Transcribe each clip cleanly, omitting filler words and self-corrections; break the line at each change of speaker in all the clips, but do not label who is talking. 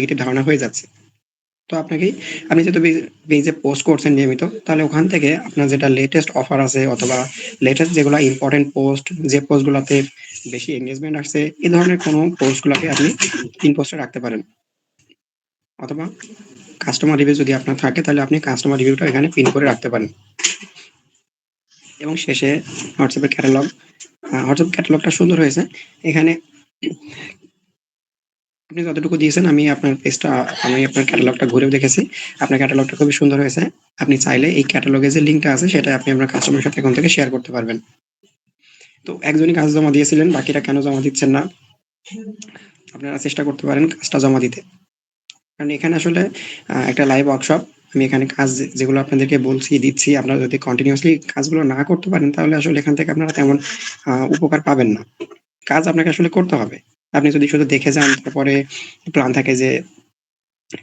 Negative ধারণা হয়ে যাচ্ছে। তো আপনি যেহেতু পেজে পোস্ট করছেন নিয়মিত, তাহলে ওখান থেকে আপনার যেটা লেটেস্ট অফার আছে অথবা লেটেস্ট যেগুলো ইম্পর্টেন্ট পোস্ট, যে পোস্টগুলোতে বেশি এনগেজমেন্ট আসছে, এই ধরনের কোনো পোস্টগুলোকে আপনি পিন পোস্টে রাখতে পারেন। অথবা কাস্টমার রিভিউ যদি আপনার থাকে, তাহলে আপনি কাস্টমার রিভিউটা এখানে পিন করে রাখতে পারেন। এবং শেষে হোয়াটসঅ্যাপের ক্যাটালগ, হোয়াটসঅ্যাপ ক্যাটালগটা সুন্দর হয়েছে। এখানে আপনি যতটুকু দিয়েছেন, আমি আপনার ক্যাটালগটা ঘুরেও দেখেছি। আপনার ক্যাটালগটা খুবই সুন্দর হয়েছে। আপনি চাইলে এই ক্যাটালগে যে লিঙ্কটা আছে, সেটা আপনি আপনার কাস্টমারের সাথে এখন থেকে শেয়ার করতে পারবেন। তো একজনই কাজ জমা দিয়েছিলেন, বাকিরা কেন জমা দিচ্ছেন না? আপনারা চেষ্টা করতে পারেন কাজটা জমা দিতে। কারণ এখানে আসলে একটা লাইভ ওয়ার্কশপ। আমি এখানে কাজ যেগুলো আপনাদেরকে বলছি, দিচ্ছি, আপনারা যদি কন্টিনিউয়াসলি কাজগুলো না করতে পারেন, তাহলে আসলে এখান থেকে আপনারা তেমন উপকার পাবেন না। কাজ আপনাকে আসলে করতে হবে। আপনি যদি শুধু দেখে যান, তারপরে প্ল্যান থাকে যে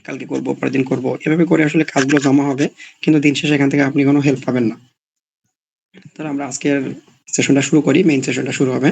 কালকে করবো, পরের দিন করবো, এভাবে করে আসলে কাজগুলো জমা হবে, কিন্তু দিন শেষে এখান থেকে আপনি কোনো হেল্প পাবেন না। তাহলে আমরা আজকের সেশনটা শুরু করি। মেইন সেশনটা শুরু হবে।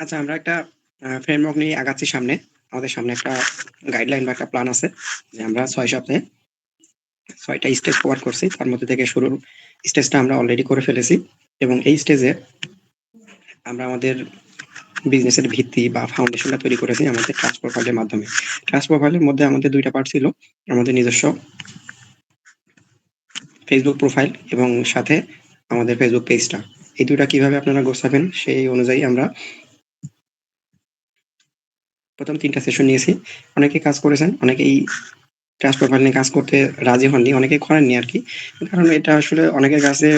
আচ্ছা, আমরা একটা ফ্রেমওয়ার্ক নিয়ে আগাচ্ছি সামনে। আমাদের সামনে একটা গাইডলাইন বা একটা প্ল্যান আছে যে আমরা ৬ সপ্তাহে ৬ টা স্টেজ কভার করছি। তার মধ্যে থেকে শুরুর স্টেজটা আমরা অলরেডি করে ফেলেছি, এবং এই স্টেজে আমরা আমাদের বিজনেসের ভিত্তি বা ফাউন্ডেশনটা তৈরি করেছি আমাদের ট্রাস্ট প্রোফাইলের মাধ্যমে। ট্রাস্ট প্রোফাইলের মধ্যে আমাদের ২ টা পার্ট ছিল। আমাদের নিজস্ব ফেসবুক প্রোফাইল এবং সাথে আমাদের ফেসবুক পেজটা। এই ২ টা কিভাবে আপনারা গোছাবেন, সেই অনুযায়ী আমরা প্রথম ৩ টা সেশন নিয়েছি। অনেকেই কাজ করেছেন, অনেকেই ট্রাস্ট প্রোফাইল নিয়ে কাজ করতে রাজি হননি, অনেকেই করেননি আরকি। কারণ এটা আসলে অনেকের কাছে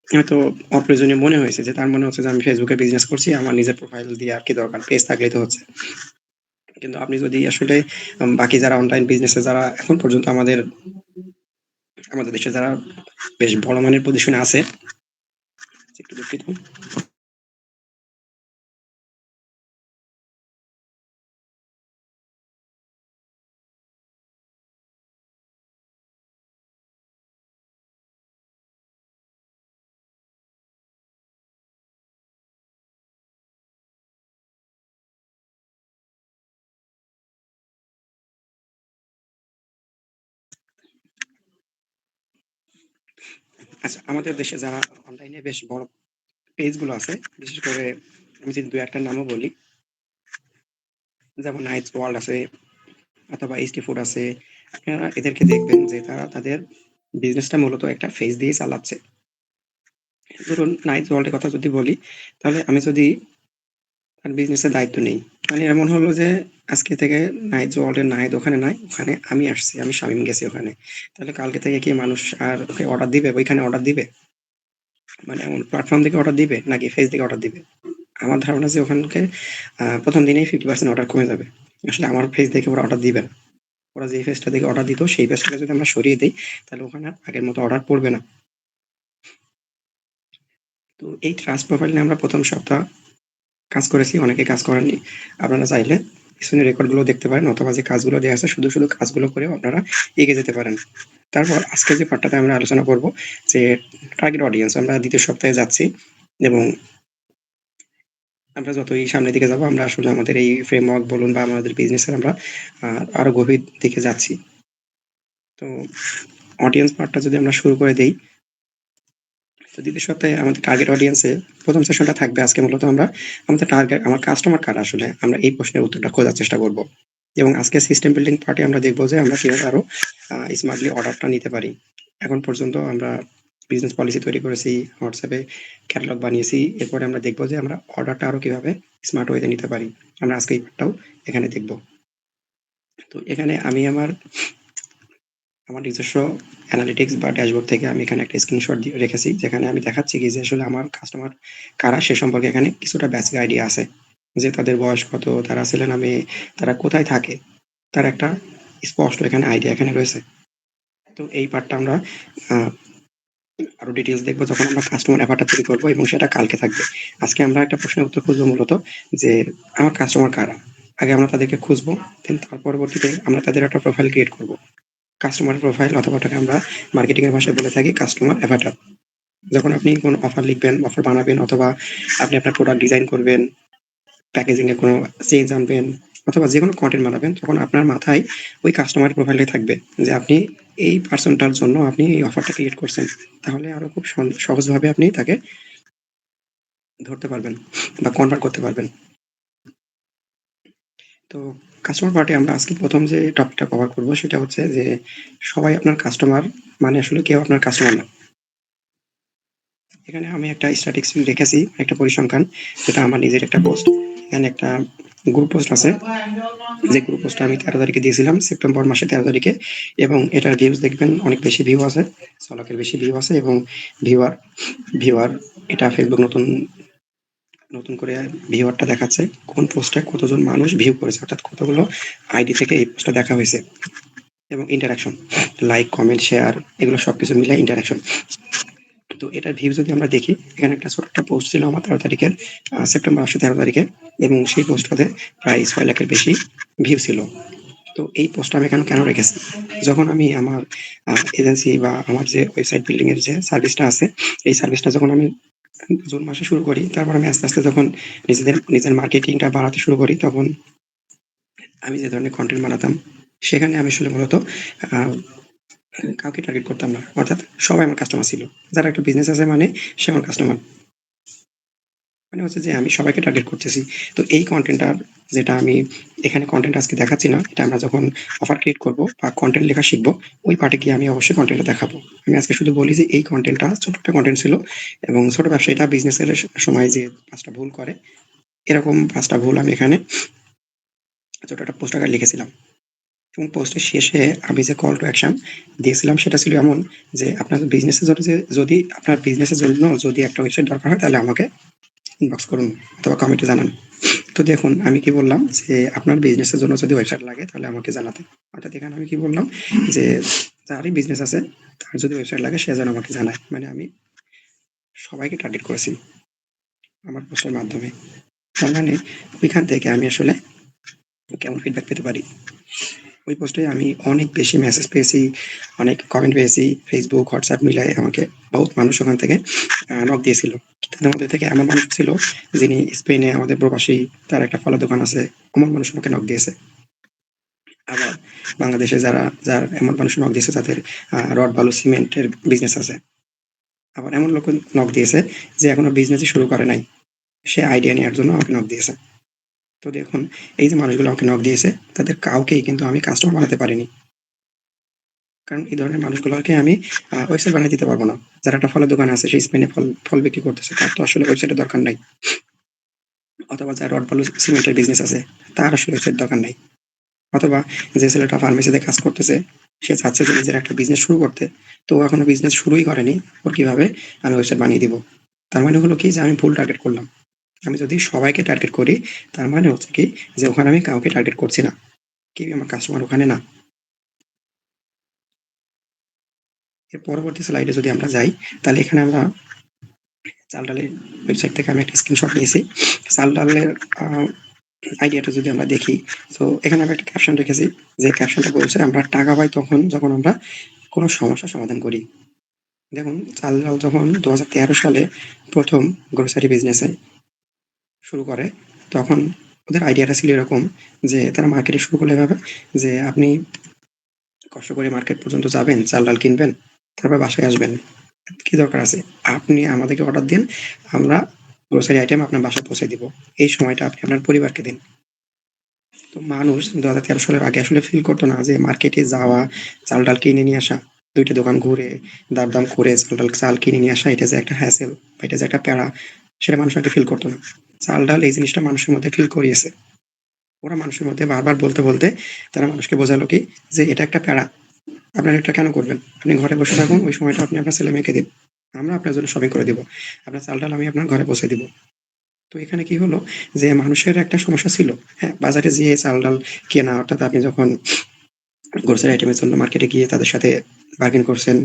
হয়তো অপ্রয়োজনীয় মনে হয়েছে, যে তার মনে হচ্ছে যে আমি ফেসবুকে বিজনেস করছি, আমার নিজের প্রোফাইল দিয়ে আর কি দরকার, পেজ থাকলেই তো হচ্ছে। কিন্তু আপনি যদি আসলে বাকি যারা অনলাইন বিজনেসে যারা এখন পর্যন্ত আমাদের দেশে যারা বেশ বড় মানের পজিশনে আছে, একটু দুঃখিত। আচ্ছা, আমাদের দেশে যারা অনলাইনে বেশ বড় পেজগুলো আছে, বিশেষ করে আমি যদি ২-১ টার নামও বলি, যেমন নাইটস ওয়ার্ল্ড আছে অথবা এইচটি ফুড আছে। আপনারা এদেরকে দেখবেন যে তারা তাদের বিজনেসটা মূলত একটা ফেজ দিয়েই চালাচ্ছে। ধরুন নাইটস ওয়ার্ল্ডের কথা যদি বলি, তাহলে আমি যদি তার বিজনেসের দায়িত্ব নেই, মানে এমন হলো যে আজকে থেকে নাইটস ওয়ার্ল্ডের নাহিদ ওখানে নাই, ওখানে আমি আসছি, আমি শামীম গেছি ওখানে। তাহলে কালকে থেকে কি মানুষ আর ওকে অর্ডার দিবে? ওইখানে অর্ডার দিবে? মানে এমন প্ল্যাটফর্ম থেকে অর্ডার দিবে নাকি ফেজ থেকে অর্ডার দিবে? আমার ধারণা যে ওখানকে ১ম দিনেই 50% অর্ডার কমে যাবে। আসলে আমার পেজ দেখে ওরা অর্ডার দিবে না। ওরা যে পেজটা থেকে অর্ডার দিত, সেই পেজটাকে যদি আমরা সরিয়ে দেই, তাহলে ওখানে আর আগের মতো অর্ডার পড়বে না। তো এই ট্রাস্ট প্রোফাইল নিয়ে আমরা ১ম সপ্তাহ কাজ করেছি, অনেকে কাজ করেননি। আপনারা চাইলে পিছনের রেকর্ডগুলো দেখতে পারেন, অথবা যে কাজগুলো দেয়া আছে শুধু কাজগুলো করেও আপনারা এগিয়ে যেতে পারেন। তারপর আজকে যে পার্টটাতে আমরা আলোচনা করব, যে টার্গেট অডিয়েন্স। আমরা ২য় সপ্তাহে যাচ্ছি, এবং আমরা যতই সামনের দিকে যাবো, আমরা আসলে আমাদের এই ফ্রেমওয়ার্ক বলুন বা আমাদের বিজনেসের আমরা আরো গভীর দিকে যাচ্ছি। তো অডিয়েন্স পার্টটা যদি আমরা শুরু করে দেই, তো ২য় সপ্তাহে আমাদের টার্গেট অডিয়েন্সে ১ম সেশনটা থাকবে। আজকে মূলত আমরা আমার কাস্টমার কারা আসলে, আমরা এই প্রশ্নের উত্তরটা খোঁজার চেষ্টা করব। এবং আজকে সিস্টেম বিল্ডিং পার্টে আমরা দেখব যে আমরা কিভাবে আরো স্মার্টলি অর্ডারটা নিতে পারি। এখন পর্যন্ত আমরা বিজনেস পলিসি তৈরি করেছি, হোয়াটসঅ্যাপে ক্যাটালগ বানিয়েছি। এরপরে আমরা দেখব যে আমরা অর্ডারটা আরো কিভাবে স্মার্ট ওয়েতে নিতে পারি। আমরা আজকে এই পার্টটাও এখানে দেখব। তো এখানে আমি আমার নিজস্ব অ্যানালিটিক্স বা ড্যাশবোর্ড থেকে আমি এখানে একটা স্ক্রিনশট দিয়ে রেখেছি, যেখানে আমি দেখাচ্ছি কি যে আসলে আমার কাস্টমার কারা, সে সম্পর্কে এখানে কিছুটা বেসিক আইডিয়া আছে। যে তাদের বয়স কত, তারা ছেলে না মেয়ে, তারা কোথায় থাকে, তার একটা স্পষ্ট এখানে আইডিয়া এখানে রয়েছে। তো এই পার্টটা আমরা আরো ডিটেইলস দেখবো যখন আমরা কাস্টমার অ্যাভাটার তৈরি করবো এবং সেটা কালকে থাকবে। আজকে আমরা একটা প্রশ্নের উত্তর খুঁজবো মূলত যে আমার কাস্টমার কারা? আগে আমরা তাদেরকে খুঁজবো, দেন তার পরবর্তীতে আমরা তাদের একটা প্রোফাইল ক্রিয়েট করবো। কাস্টমার প্রোফাইল অথবা ওটাকে আমরা মার্কেটিং এর ভাষায় বলে থাকি কাস্টমার অ্যাভাটার। যখন আপনি কোনো অফার লিখবেন, অফার বানাবেন অথবা আপনি আপনার প্রোডাক্ট ডিজাইন করবেন, প্যাকেজিং এ কোনো চেঞ্জ আনবেন অথবা যেকোনো কনটেন্ট বানাবেন, তখন আপনার মাথায় ওই কাস্টমার প্রোফাইলটাই থাকবে যে আপনি এই পার্সনটার জন্য আপনি এই অফারটা ক্রিয়েট করছেন। তাহলে আরো খুব সহজভাবে আপনি তাকে ধরতে পারবেন বা কনভার্ট করতে পারবেন। তো কাস্টমার পার্টে আমরা আজকে প্রথম যে টপিকটা কভার করব সেটা হচ্ছে যে সবাই আপনার কাস্টমার মানে আসলে কেউ আপনার কাস্টমার না। এখানে আমি একটা স্ট্যাটিস্টিক্স রেখেছি, একটা পরিসংখ্যান, যেটা আমার নিজের একটা পোস্ট। এখানে একটা গ্রুপ পোস্ট আছে, যে গ্রুপ পোস্টটা আমি 13 তারিখে দিয়েছিলাম, সেপ্টেম্বর মাসে 13 তারিখে, এবং এটার ভিউজ দেখবেন অনেক বেশি ভিউ আছে, 6 লাখের বেশি ভিউ আছে, এবং ভিউয়ার ভিউয়ার এটা ফেসবুক নতুন নতুন করে ভিউয়ারটা দেখাচ্ছে কোন পোস্টে কতজন মানুষ ভিউ করেছে, অর্থাৎ কতগুলো আইডি থেকে এই পোস্টটা দেখা হয়েছে, এবং ইন্টারাকশন, লাইক, কমেন্ট, শেয়ার, এগুলো সবকিছু মিলে ইন্টারাকশন। তো এটার ভিউ যদি আমরা দেখি, এখানে একটা ছোট একটা পোস্ট ছিল আমার 13 তারিখের, সেপ্টেম্বর মাসে 13 তারিখে, এবং সেই পোস্টটাতে প্রায় 6 লাখের বেশি ভিউ ছিল। তো এই পোস্টটা আমি কেন রেখেছি, যখন আমি আমার এজেন্সি বা আমার যে ওয়েবসাইট বিল্ডিং এর যে সার্ভিসটা আছে, এই সার্ভিসটা যখন আমি জুন মাসে শুরু করি, তারপর আমি আস্তে আস্তে যখন নিজের মার্কেটিংটা বাড়াতে শুরু করি, তখন আমি যে ধরনের কন্টেন্ট বানাতাম সেখানে আমি আসলে মূলত কাউকে টার্গেট করতাম না, অর্থাৎ সবাই আমার কাস্টমার ছিল। যারা একটা বিজনেস আছে মানে সে আমার কাস্টমার, মানে হচ্ছে যে আমি সবাইকে টার্গেট করতেছি। তো এই কন্টেন্টটা, যেটা আমি এখানে কন্টেন্ট আজকে দেখাচ্ছি না, এটা আমরা যখন অফার ক্রিয়েট করবো বা কন্টেন্ট লেখা শিখবো, ওই পার্টে গিয়ে আমি অবশ্যই কন্টেন্টটা দেখাবো। আমি আজকে শুধু বলি যে এই কন্টেন্টটা ছোট একটা কন্টেন্ট ছিল, এবং ছোট ব্যবসায়ীটা বিজনেসের সময় যে 5টা ভুল করে, এরকম 5টা ভুল আমি এখানে ছোট একটা পোস্ট আকারে লিখেছিলাম। এবং পোস্টের শেষে আমি যে কল টু অ্যাকশন দিয়েছিলাম সেটা ছিল এমন যে আপনার বিজনেসের জন্য, যদি আপনার বিজনেসের জন্য যদি একটা ওয়েবসাইট দরকার হয়, তাহলে আমাকে ইনবক্স করুন অথবা কমেন্টে জানান। তো দেখুন আমি কি বললাম, যে আপনার বিজনেসের জন্য যদি ওয়েবসাইট লাগে তাহলে আমাকে জানাতে। অর্থাৎ এখানে আমি কি বললাম, যে যারই বিজনেস আছে তার যদি ওয়েবসাইট লাগে সে যেন আমাকে জানায়। মানে আমি সবাইকে টার্গেট করেছি আমার পোস্টের মাধ্যমে। তার মানে ওইখান থেকে আমি আসলে কেমন ফিডব্যাক পেতে পারি। ওই পোস্টে আমি অনেক বেশি মেসেজ পেয়েছি, অনেক কমেন্ট পেয়েছি। ফেসবুক, হোয়াটসঅ্যাপ মিলায়ে আমাকে বহুত মানুষ ওখান থেকে নক দিয়েছিল। তাদের মধ্যে থেকে এমন মানুষ ছিল যিনি স্পেনে আমাদের প্রবাসী, তার একটা ফলের দোকান আছে, এমন মানুষ আমাকে নক দিয়েছে। আবার বাংলাদেশে যার এমন মানুষ নক দিয়েছে যাদের রড বালু সিমেন্টের বিজনেস আছে। আবার এমন লোক নক দিয়েছে যে এখনো বিজনেসই শুরু করে নাই, সে আইডিয়া নেওয়ার জন্য আমাকে নক দিয়েছে। তো দেখুন, এই যে মানুষগুলো আমাকে নক দিয়েছে, তাদের কাউকেই কিন্তু আমি কাস্টমার বানাতে পারিনি। কারণ এই ধরনের মানুষগুলোকে আমি ওয়েবসাইট বানিয়ে দিতে পারবো না। যার একটা ফলের দোকান আছে, সে স্পেনে ফল বিক্রি করতেছে, তার তো আসলে ওয়েবসাইটের দরকার নাই। অথবা যার রড বালু সিমেন্টের বিজনেস আছে, তার আসলে ওয়েবসাইট দরকার নাই। অথবা যে ছেলেটা ফার্মেসিতে কাজ করতেছে, সে চাচ্ছে যে নিজের একটা বিজনেস শুরু করতে, তো ও এখনো বিজনেস শুরুই করেনি, ওর কিভাবে আমি ওয়েবসাইট বানিয়ে দিব? তার মানে হলো কি যে আমি ভুল টার্গেট করলাম। আমি যদি সবাইকে টার্গেট করি, তার মানে হচ্ছে কি যে ওখানে আমি কাউকে টার্গেট করছি না, কেউই আমার কাস্টমার ওখানে না। এর পরবর্তী স্লাইডে যদি আমরা যাই, তাহলে এখানে আমরা চাল ডালের ওয়েবসাইট থেকে আমি একটা স্ক্রিনশট নিয়েছি। চাল ডালের আইডিয়াটা যদি আমরা দেখি, তো এখানে আমি একটা ক্যাপশন রেখেছি, যে ক্যাপশনটা বলছে আমরা টাকা পাই তখন যখন আমরা কোনো সমস্যার সমাধান করি। দেখুন, চাল ডাল যখন 2013 সালে প্রথম গ্রোসারি বিজনেসে শুরু করে, তখন ওদের আইডিয়াটা ছিল এরকম যে তারা মার্কেটিং শুরু করলো এভাবে যে আপনি কষ্ট করে মার্কেট পর্যন্ত যাবেন, চাল ডাল কিনবেন, তারপর বাসায় আসবেন। কি দরকার আছে? আপনি আমাদেরকে অর্ডার দিন, আমরা গ্রোসারি আইটেম আপনার বাসায় পৌঁছে দিব। এই সময়টা আপনি আপনার পরিবারকে দিন। তো মানুষ 2013 সালের আগে আসলে ফিল করতো না যে মার্কেটে যাওয়া, চাল ডাল কিনে নিয়ে আসা, 2টা দোকান ঘুরে দরদাম করে চাল কিনে নিয়ে আসা, এটা যে একটা হ্যাসেল বা এটা যে একটা প্যারা, সেটা মানুষ আগে ফিল করতো না। চাল ডাল এই জিনিসটা মানুষের মধ্যে ফিল করিয়েছে। ওরা মানুষের মধ্যে বারবার বলতে বলতে তারা মানুষকে বোঝালো কি যে এটা একটা প্যারা, আপনারা এটা কেন করবেন? আপনি ঘরে বসে থাকুন, ওই সময়টা আপনি আপনার ছেলে মেয়েকে দিন, আমরা আপনার জন্য শপিং করে দিব, আপনার চাল ডাল আমি আপনার ঘরে পৌঁছে দিব। তো এখানে কি হলো, যে মানুষের একটা সমস্যা ছিল, হ্যাঁ, বাজারে যেয়ে চাল ডাল কেনা, অর্থাৎ আপনি যখন গ্রোসারি আইটেমের জন্য মার্কেটে গিয়ে তাদের সাথে বার্গেন করছেন,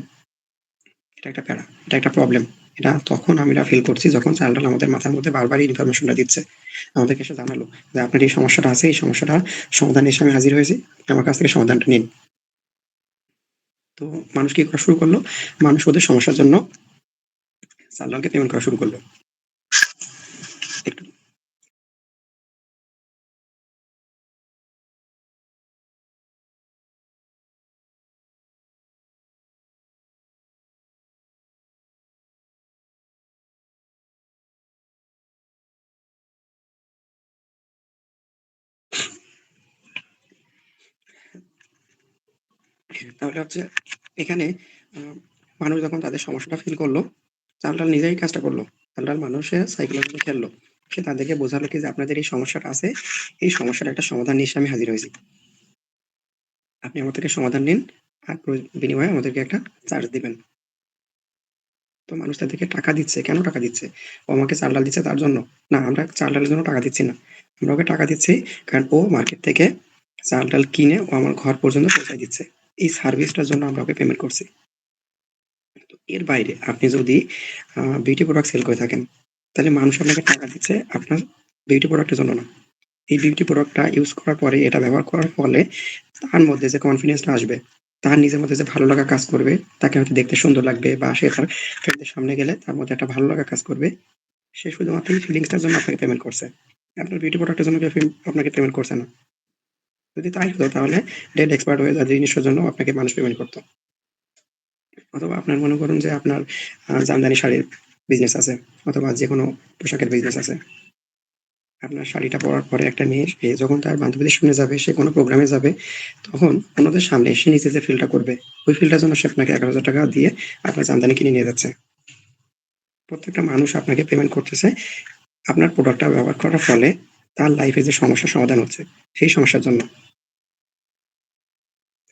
এটা একটা প্যারা, এটা একটা প্রবলেম। এটা তখন আমরা ফিল করছি যখন চাল ডাল আমাদের মাথার মধ্যে বারবার এই ইনফরমেশনটা দিচ্ছে। আমাদেরকে এসে জানালো যে আপনার এই সমস্যাটা আছে, এই সমস্যাটার সমাধান এসে আমি হাজির হয়েছি, আমার কাছ থেকে সমাধানটা নিন। তো মানুষ কি করা শুরু করলো? মানুষ ওদের সমস্যার জন্য চাল ডালকে পেমেন্ট করা শুরু করলো। একটু তাহলে হচ্ছে এখানে মানুষ যখন তাদের সমস্যাটা ফিল করলো, চাল ডাল নিজেই কাজটা করলো। চাল ডাল মানুষের সাইকোলজি খেললো। সে তাদেরকে বোঝালো কি যে আপনাদের এই সমস্যাটা আছে, এই সমস্যার একটা সমাধান নিয়ে এসে আমি হাজির হয়েছি। আপনি আমার থেকে সমাধান নিন, আর বিনিময়ে আমাদেরকে একটা চার্জ দিবেন। তো মানুষ তাদেরকে টাকা দিচ্ছে। কেন টাকা দিচ্ছে? ও আমাকে চাল ডাল দিচ্ছে তার জন্য? না, আমরা চাল ডালের জন্য টাকা দিচ্ছি না। আমরা ওকে টাকা দিচ্ছি কারণ ও মার্কেট থেকে চাল ডাল কিনে ও আমার ঘর পর্যন্ত পৌঁছায় দিচ্ছে। এই সার্ভিসটার জন্য আমরা ওকে পেমেন্ট করছি। তো এর বাইরে আপনি যদি বিউটি প্রোডাক্ট সেল করে থাকেন, তাহলে মানুষ আপনাকে টাকা দিচ্ছে আপনার বিউটি প্রোডাক্টের জন্য না। এই বিউটি প্রোডাক্টটা ইউজ করার পরে, এটা ব্যবহার করার ফলে তার মধ্যে যে কনফিডেন্সটা আসবে, তার নিজের মধ্যে যে ভালো লাগা কাজ করবে, তাকে হয়তো দেখতে সুন্দর লাগবে বা সে তার ফ্রেন্ডদের সামনে গেলে তার মধ্যে একটা ভালো লাগা কাজ করবে। সে শুধুমাত্র এই ফিলিংসটার জন্য আপনাকে পেমেন্ট করছে। আপনার বিউটি প্রোডাক্টের জন্য কেউ আপনাকে পেমেন্ট করছে না। যদি তাই হতো তাহলে ডেট এক্সপায়ার্ড হয়ে যাওয়া জিনিসের জন্য আপনাকে মানুষ পেমেন্ট করত। অথবা আপনার মনে করুন যে আপনার জামদানি শাড়ির বিজনেস আছে, অথবা যেকোনো পোশাকের বিজনেস আছে। আপনার শাড়িটা পরার পরে একটা মেয়ে সে যখন তার বান্ধবীদের সামনে যাবে, সে কোনো প্রোগ্রামে যাবে, তখন অন্যদের সামনে সে নিজে যে ফিলটা করবে, ওই ফিলটার জন্য সে আপনাকে ১১,০০০ টাকা দিয়ে আপনার জামদানি কিনে নিয়ে যাচ্ছে। প্রত্যেকটা মানুষ আপনাকে পেমেন্ট করতেছে আপনার প্রোডাক্টটা ব্যবহার করার ফলে তার লাইফে যে সমস্যার সমাধান হচ্ছে, সেই সমস্যার জন্য।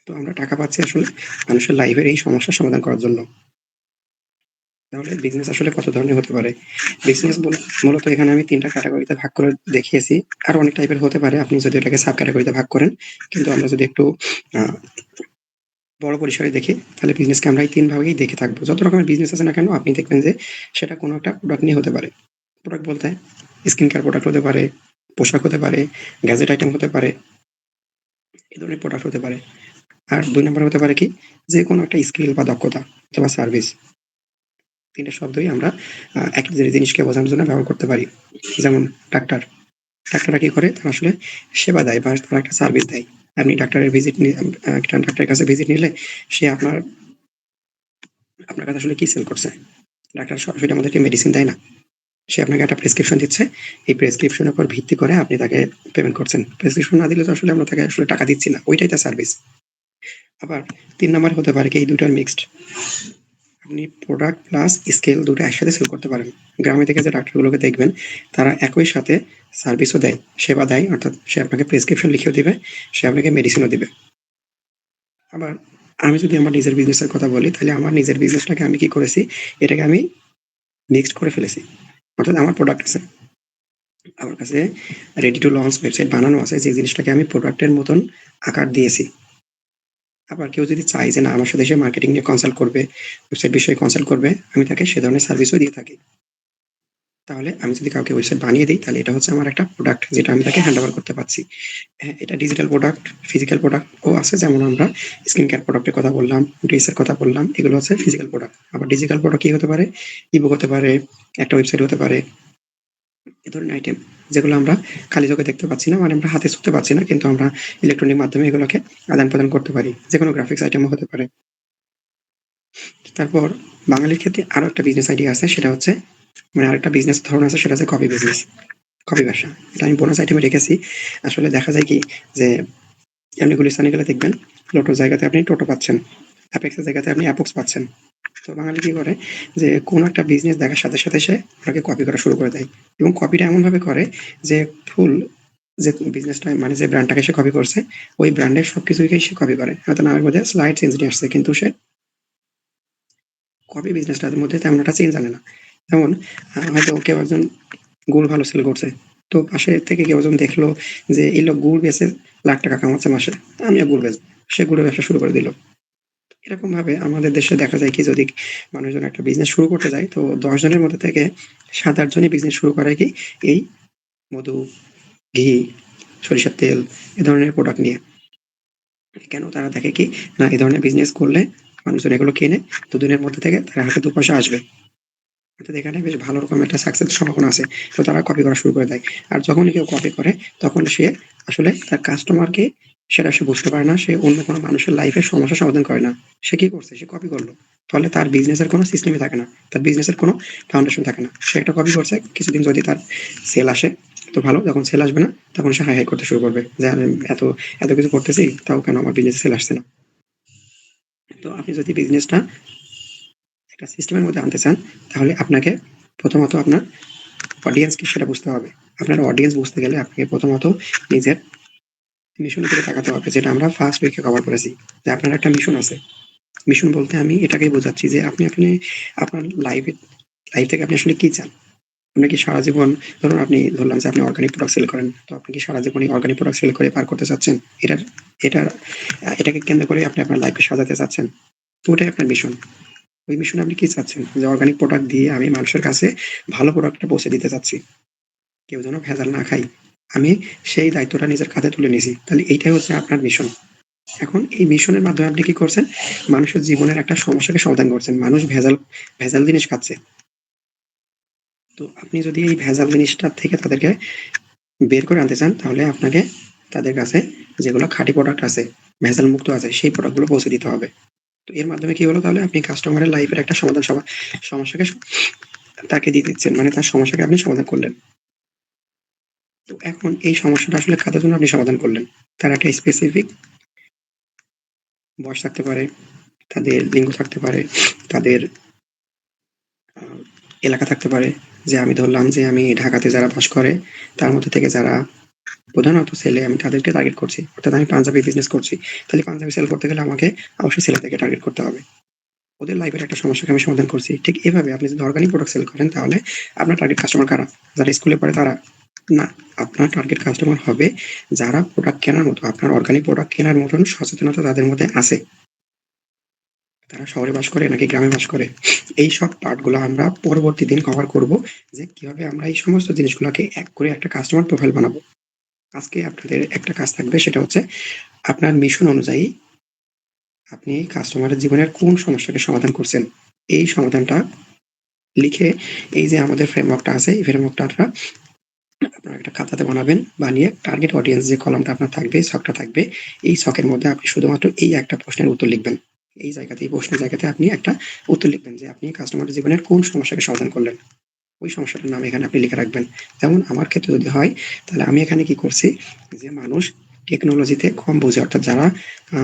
তো আমরা টাকা পাচ্ছি আসলে মানুষের লাইফের এই সমস্যার সমাধান করার জন্য। তাহলে বিজনেস আসলে কত ধরনের হতে পারে? বিজনেস মূলত এখানে আমি ৩ টা ক্যাটেগরিতে ভাগ করে দেখিয়েছি। আরো অনেক টাইপের হতে পারে আপনি যদি এটাকে সাব ক্যাটেগরিতে ভাগ করেন। কিন্তু আমরা যদি একটু আ বড় পরিসরে দেখি, তাহলে বিজনেসকে আমরা এই ৩ ভাগেই দেখে থাকবো। যত রকমের বিজনেস আছে না কেন, আপনি দেখবেন যে সেটা কোনো একটা প্রোডাক্ট নিয়ে হতে পারে। প্রোডাক্ট বলতে স্কিন কেয়ার প্রোডাক্ট হতে পারে, পোশাক হতে পারে, গ্যাজেট আইটেম হতে পারে, এ ধরনের প্রোডাক্ট হতে পারে। আর ২ নাম্বারে হতে পারে কি? যেকোনো একটা স্কিল বা দক্ষতা অথবা সার্ভিস। ৩ টা শব্দই আমরা একই জিনিসকে বোঝানোর জন্য ব্যবহার করতে পারি। যেমন ডাক্তার। ডাক্তাররা কি করে? তারা আসলে সেবা দেয় বা তারা একটা সার্ভিস দেয়। আপনি ডাক্তারের ভিজিট নিয়ে একটা ডাক্তারের কাছে ভিজিট নিলে সে আপনার কাছে আসলে কি সেল করছে? ডাক্তার সরাসরি আমাদেরকে মেডিসিন দেয় না। সে আপনাকে একটা প্রেসক্রিপশন দিচ্ছে। এই প্রেসক্রিপশনের উপর ভিত্তি করে আপনি তাকে পেমেন্ট করছেন। প্রেসক্রিপশন না দিলে তো আসলে আমরা তাকে আসলে টাকা দিচ্ছি না। ওইটাই তার সার্ভিস। আবার ৩ নাম্বার হতে পারে কি এই ২ টার মিক্সড। আপনি প্রোডাক্ট প্লাস স্কিল ২ টা একসাথে সেল করতে পারেন। গ্রামে থেকে যে ডাক্তারগুলোকে দেখবেন, তারা একই সাথে সার্ভিসও দেয়, সেবা দেয়। অর্থাৎ সে আপনাকে প্রেসক্রিপশন লিখেও দিবে, সে আপনাকে মেডিসিনও দিবে। আবার আমি যদি আমার নিজের বিজনেসের কথা বলি, তাহলে আমার নিজের বিজনেসটাকে আমি কি করেছি? এটাকে আমি মিক্সড করে ফেলেছি। অর্থাৎ আমার প্রোডাক্ট আছে। আমার কাছে রেডি টু লঞ্চ ওয়েবসাইট বানানো আছে, যে জিনিসটাকে আমি প্রোডাক্টের মতন আকার দিয়েছি। আবার কেউ যদি চায় যে না আমার সাথে সে মার্কেটিং নিয়ে কনসাল্ট করবে, ওয়েবসাইট বিষয়ে কনসাল্ট করবে, আমি তাকে সে ধরনের সার্ভিসও দিয়ে থাকি। তাহলে আমি যদি কাউকে ওয়েবসাইট বানিয়ে দিই, তাহলে এটা হচ্ছে আমার একটা প্রোডাক্ট যেটা আমি তাকে হ্যান্ড ওভার করতে পারছি। হ্যাঁ, এটা ডিজিটাল প্রোডাক্ট, ফিজিক্যাল প্রোডাক্টও আছে। যেমন আমরা স্কিন কেয়ার প্রোডাক্টের কথা বললাম, ড্রেসের কথা বললাম, এগুলো হচ্ছে ফিজিক্যাল প্রোডাক্ট। আবার ডিজিটাল প্রোডাক্ট কি হতে পারে? ইবুক হতে পারে, একটা ওয়েবসাইট হতে পারে। এ ধরনের আইটেম যেগুলো আমরা খালি চোখে দেখতে পাচ্ছি না, মানে আমরা হাতে ছুঁতে পারছি না, কিন্তু আমরা ইলেকট্রনিক মাধ্যমে এগুলোকে আদান-প্রদান করতে পারি। যেকোনো গ্রাফিক্স আইটেমও হতে পারে। তারপর বাঙালির ক্ষেত্রে আরো একটা বিজনেস আইডিয়া আছে, সেটা হচ্ছে মানে আরেকটা বিজনেস ধরন আছে, সেটা হচ্ছে কপি বিজনেস, কপি ব্যবসা। এটা আমি বোনাস আইটেমে রেখেছি। আসলে দেখা যায় কি যে আপনি গুলিস্তানে গেলে দেখবেন লোটোর জায়গাতে আপনি টোটো পাচ্ছেন, অ্যাপেক্সের জায়গাতে আপনি অ্যাপক্স পাচ্ছেন। তো বাঙালি কি করে যে কোনো একটা বিজনেস দেখার সাথে সাথে সে ওটাকে কপি করা শুরু করে দেয়, এবং কপিটা এমনভাবে করে যে ফুল যে বিজনেসটা মানে যে ব্র্যান্ডটাকে সে কপি করছে, ওই ব্র্যান্ডের সবকিছুকেই সে কপি করে। হয়তো নামের মধ্যে স্লাইড চেঞ্জ নিয়ে আসছে, কিন্তু সে কপি বিজনেসটার মধ্যে তেমন একটা চেঞ্জ আনে না। যেমন হয়তো কেউ একজন গুড় ভালো সেল করছে, তো পাশে থেকে কেউ একজন দেখলো যে এই লোক গুড় বেচে লাখ টাকা কামাচ্ছে মাসে, আমিও গুড় বেচবো। সে গুড়ের ব্যবসা শুরু করে দিল। এরকমভাবে আমাদের দেশে দেখা যায় কি, যদি মানুষজন একটা বিজনেস শুরু করতে যায়, তো ১০ জনের মধ্যে থেকে ৭-৮ জনই বিজনেস শুরু করে কি এই মধু, ঘি, সরিষার তেল এ ধরনের প্রোডাক্ট নিয়ে। কেন? তারা দেখে কি, না এই ধরনের বিজনেস করলে মানুষজন এগুলো কেনে, ২ দিনের মধ্যে থেকে তার হাতে ২ পয়সা আসবে। অর্থাৎ এখানে বেশ ভালো রকম একটা সাকসেস সম্ভাবনা আছে। তো তারা কপি করা শুরু করে দেয়। আর যখনই কেউ কপি করে, তখন সে আসলে তার কাস্টমারকে সেটা সে বুঝতে পারে না। সে অন্য কোনো মানুষের লাইফের সমস্যার সমাধান করে না। সে কি করছে? সে কপি করলো। ফলে তার বিজনেসের কোনো সিস্টেমই থাকে না। তার বিজনেসের কোনো ফাউন্ডেশন থাকে না। সে একটা কপি করছে। কিছুদিন যদি তার সেল আসে, তো ভালো। যখন সেল আসবে না, তখন সে হাই, হাই করতে শুরু করবে। যে আমি এত, এত কিছু করতেছি, তাও কেন আমার বিজনেসে সেল আসছে না? তো আপনি যদি বিজনেসটা একটা সিস্টেমের মধ্যে আনতে চান, তাহলে আপনাকে প্রথমত আপনার অডিয়েন্স কি সেটা বুঝতে হবে। আপনার অডিয়েন্স বুঝতে গেলে আপনাকে প্রথমত নিজের মিশনের দিকে তাকাতে হবে, যেটা আমরা ফার্স্ট উইকে কভার করেছি। যে আপনার একটা মিশন আছে। মিশন বলতে আমি এটাকেই বোঝাচ্ছি যে আপনি আপনার লাইফ থেকে আপনি আসলে কি চান? আপনি কি সারা জীবন, ধরুন আপনি ধরলাম যে আপনি অর্গানিক প্রোডাক্ট সেল করেন। তো আপনি কি সারা জীবনই অর্গানিক প্রোডাক্ট সেল করে পার করতে চাচ্ছেন? এটার এটার এটাকে কেন্দ্র করে আপনি আপনার লাইফকে সাজাতে চাচ্ছেন? তো ওটাই আপনার মিশন। ওই মিশনে আপনি কি চাচ্ছেন? যে অর্গানিক প্রোডাক্ট দিয়ে আমি মানুষের কাছে ভালো প্রোডাক্টটা পৌঁছে দিতে চাচ্ছি। কেউ যেন ভেজাল না খায়। আমি সেই দায়িত্বটা নিজের কাঁধে তুলে নিয়েছি। তাহলে এইটাই হচ্ছে আপনার মিশন। এখন এই মিশনের মাধ্যমে আপনি কি করছেন? মানুষের জীবনের একটা সমস্যাকে সমাধান করছেন। মানুষ ভেজাল জিনিস খাচ্ছে। তো আপনি যদি এই ভেজাল জিনিসটা থেকে তাদেরকে বের করে আনতে চান, তাহলে আপনাকে তাদের কাছে যেগুলো খাঁটি প্রোডাক্ট আছে, ভেজাল মুক্ত আছে, সেই প্রোডাক্টগুলো পৌঁছে দিতে হবে। তো এর মাধ্যমে কি হলো, তাহলে আপনি কাস্টমারের লাইফের একটা সমস্যাকে তাকে দিয়ে দিচ্ছেন। মানে তার সমস্যাকে আপনি সমাধান করলেন। তো এখন এই সমস্যাটা আসলে কাদের জন্য আপনি সমাধান করলেন? তার একটা স্পেসিফিক বয়স থাকতে পারে, তাদের লিঙ্গ থাকতে পারে, তাদের আ এলাকা থাকতে পারে। যে আমি ধরলাম যে আমি ঢাকাতে যারা বাস করে, তার মধ্যে থেকে যারা প্রধানত ছেলে, আমি তাদেরকে টার্গেট করছি। অর্থাৎ আমি পাঞ্জাবি বিজনেস করছি। তাহলে পাঞ্জাবি সেল করতে গেলে আমাকে অবশ্যই ছেলেদেরকে টার্গেট করতে হবে। ওদের লাইফের একটা সমস্যাকে আমি সমাধান করছি। ঠিক এভাবে আপনি যদি অর্গানিক প্রোডাক্ট সেল করেন, তাহলে আপনার টার্গেট কাস্টমার কারা? যারা স্কুলে পড়ে তারা? না। আপনার টার্গেট কাস্টমার হবে যারা প্রোডাক্ট কেনার মতো, আপনার অর্গানিক প্রোডাক্ট কেনার মতন সচেতনতা তাদের মধ্যে আছে। তারা শহরে বাস করে নাকি গ্রামে বাস করে? এইসব পার্ট গুলো আমরা পরবর্তী দিন কভার করব, যে কিভাবে আমরা এই সমস্ত জিনিসগুলাকে এক করে একটা কাস্টমার প্রোফাইল বানাবো। আজকে আপনাদের একটা কাজ থাকবে, সেটা হচ্ছে আপনার মিশন অনুযায়ী আপনি কাস্টমারের জীবনের কোন সমস্যাকে সমাধান করছেন, এই সমাধানটা লিখে, এই যে আমাদের ফ্রেমওয়ার্কটা আছে, এই ফ্রেমওয়ার্কটা আপনারা একটা খাতাতে বানাবেন। বানিয়ে টার্গেট অডিয়েন্স যে কলামটা আপনার থাকবে, ছকটা থাকবে, এই ছকের মধ্যে আপনি শুধুমাত্র এই একটা প্রশ্নের উত্তর লিখবেন। এই জায়গাতে, এই প্রশ্নের জায়গাতে আপনি একটা উত্তর লিখবেন যে আপনি কাস্টমারের জীবনের কোন সমস্যাকে সমাধান করলেন। ওই সমস্যাটার নাম এখানে আপনি লিখে রাখবেন। যেমন আমার ক্ষেত্রে যদি হয়, তাহলে আমি এখানে কি করছি, যে মানুষ টেকনোলজিতে কম বোঝে। অর্থাৎ যারা আ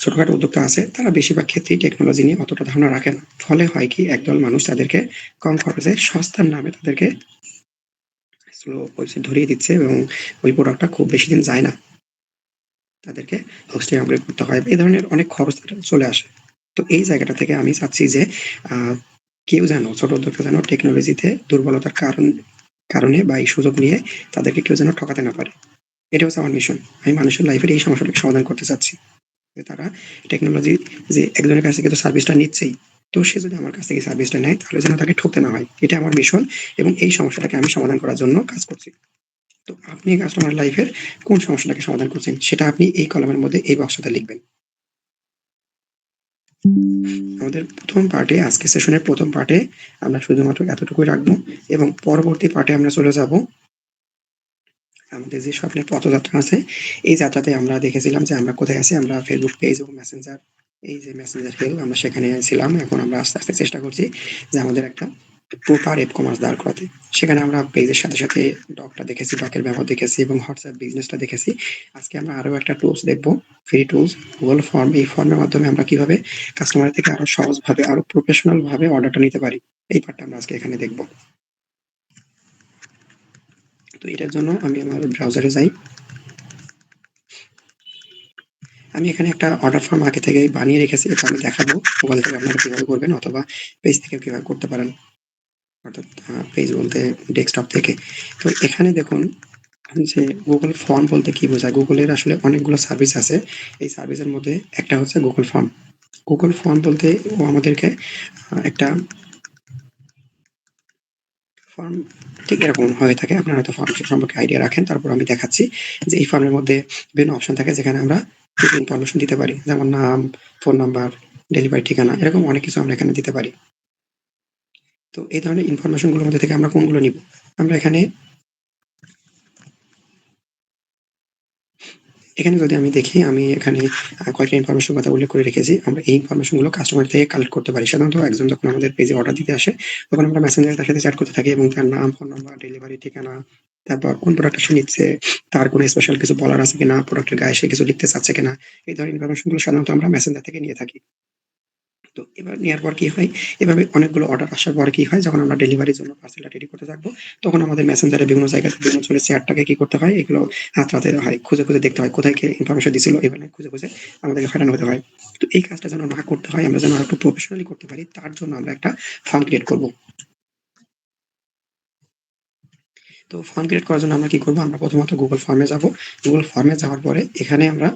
ছোটখাটো উদ্যোক্তা আছে, তারা বেশিরভাগ ক্ষেত্রেই টেকনোলজি নিয়ে অতটা ধারণা রাখে না। ফলে হয় কি, একদল মানুষ তাদেরকে কম খরচে সস্তার নামে তাদেরকে স্লো ওয়েবসাইট ধরিয়ে দিচ্ছে, এবং ওই প্রোডাক্টটা খুব বেশিদিন যায় না। তাদেরকে হোস্টিং আপগ্রেড করতে হয়। এই ধরনের অনেক খরচ চলে আসে। তো এই জায়গাটা থেকে আমি চাচ্ছি যে আ কেউ যেন, ছোট উদ্যোক্তা যেন টেকনোলজিতে দুর্বলতার কারণে বা এই সুযোগ নিয়ে তাদেরকে কেউ যেন ঠকাতে না পারে। এটা হচ্ছে আমার মিশন। আমি মানুষের লাইফের এই সমস্যাটাকে সমাধান করতে চাচ্ছি। যে তারা টেকনোলজি, যে একজনের কাছ থেকে তো সার্ভিসটা নিচ্ছেই। তো সে যদি আমার কাছ থেকে সার্ভিসটা নেয়, তাহলে যেন তাকে ঠকতে না হয়। এটা আমার মিশন, এবং এই সমস্যাটাকে আমি সমাধান করার জন্য কাজ করছি। তো আপনি কাস্টমার লাইফের কোন সমস্যাটাকে সমাধান করছেন, সেটা আপনি এই কলামের মধ্যে এই বক্সটাতে লিখবেন। আমাদের ১ম পার্টে, আজকে সেশনের ১ম পার্টে আমরা শুধুমাত্র এতটুকুই রাখবো, এবং পরবর্তী পার্টে আমরা চলে যাব আমাদের যে স্বপ্নের পথযাত্রা আছে। এই যাত্রাতে আমরা দেখেছিলাম যে আমরা কোথায় আছি। আমরা Facebook পেজ এবং মেসেঞ্জার, এই যে মেসেঞ্জার কেউ আমরা সেখানে ছিলাম। এখন আমরা আস্তে, আস্তে চেষ্টা করছি যে আমাদের একটা প্রপার ই-কমার্স দাঁড় করাতে। সেখানে আমরা পেজের সাথে, সাথে ডকটা দেখেছি, ডকের ব্যবহার দেখেছি, এবং WhatsApp বিজনেসটা দেখেছি। আজকে আমরা আরো একটা টুলস দেখবো, ফ্রি টুলস, Google ফর্ম। এই ফর্মের মাধ্যমে আমরা কিভাবে কাস্টমারের থেকে আরো সহজভাবে, আরো প্রফেশনাল ভাবে অর্ডারটা নিতে পারি। এই পার্টটা আমরা আজকে এখানে দেখব। তো এটার জন্য আমি আমার ব্রাউজারে যাই। আমি এখানে একটা অর্ডার ফর্ম আগে থেকেই বানিয়ে রেখেছি। এটা আমি দেখাবো। ওখান থেকে আপনারা কিভাবে করবেন, অথবা পেজ থেকে কিভাবে করতে পারেন। অর্থাৎ পেজ বলতে ডেস্কটপ থেকে। তো এখানে দেখুন যে Google ফর্ম বলতে কি বোঝায়? Google এর আসলে অনেকগুলো সার্ভিস আছে। এই সার্ভিসের মধ্যে একটা হচ্ছে Google ফর্ম। গুগল ফর্ম বলতে ও আমাদেরকে একটা ফর্ম ঠিক এরকম হয়ে থাকে। আপনারা হয়তো ফর্ম সম্পর্কে আইডিয়া রাখেন। তারপর আমি দেখাচ্ছি যে এই ফর্মের মধ্যে বিভিন্ন অপশন থাকে যেখানে আমরা কিছু ইনফরমেশন দিতে পারি, যেমন নাম, ফোন নাম্বার, ডেলিভারি ঠিকানা, এরকম অনেক কিছু আমরা এখানে দিতে পারি। তো এই ধরনের ইনফরমেশনগুলোর মধ্যে থেকে আমরা কোনগুলো নিব? আমরা এখানে যদি আমি দেখি, আমি এখানে কয়েকটা ইনফরমেশন কথা উল্লেখ করে রেখেছি। আমরা এই ইনফরমেশনগুলো কাস্টমার থেকে কালেক্ট করতে পারি। সাধারণত একজন যখন আমাদের পেজে অর্ডার দিতে আসে, তখন আমরা মেসেঞ্জারে তার সাথে চ্যাট করতে থাকি এবং তার নাম, ফোন নাম্বার, ডেলিভারি ঠিকানা, তারপর কোন প্রোডাক্টটা সে নিচ্ছে, তার কোনো স্পেশাল কিছু বলার আছে কিনা, প্রোডাক্টের গায়ে সে কিছু লিখতে চাচ্ছে কিনা, এই ধরনের ইনফরমেশনগুলো সাধারণত আমরা মেসেঞ্জার থেকে নিয়ে থাকি। তো এবার নেওয়ার পর কি হয়, এভাবে অনেকগুলো অর্ডার আসার পরে কি হয়, যখন আমরা ডেলিভারির জন্য পার্সেলটা রেডি করতে থাকবো, তখন আমাদের মেসেঞ্জারে বিভিন্ন জায়গা থেকে বিভিন্ন চলে শেয়ারটাকে কি করতে হয়, এগুলো হাতড়াতে হয়, খুঁজে খুঁজে দেখতে হয় কোথায় কে ইনফরমেশন দিছিল, এভাবে খুঁজে খুঁজে আমাদেরকে ফাটানো হতে হয়। তো এই কাজটা যেন না করতে হয়, আমরা যেন একটু প্রফেশনালি করতে পারি, তার জন্য আমরা একটা ফর্ম ক্রিয়েট করব। তো ফর্ম ক্রিয়েট করার জন্য আমরা কি করবো, আমরা প্রথমত গুগল ফর্মে যাব। গুগল ফর্মে যাওয়ার পরে এখানে আমরা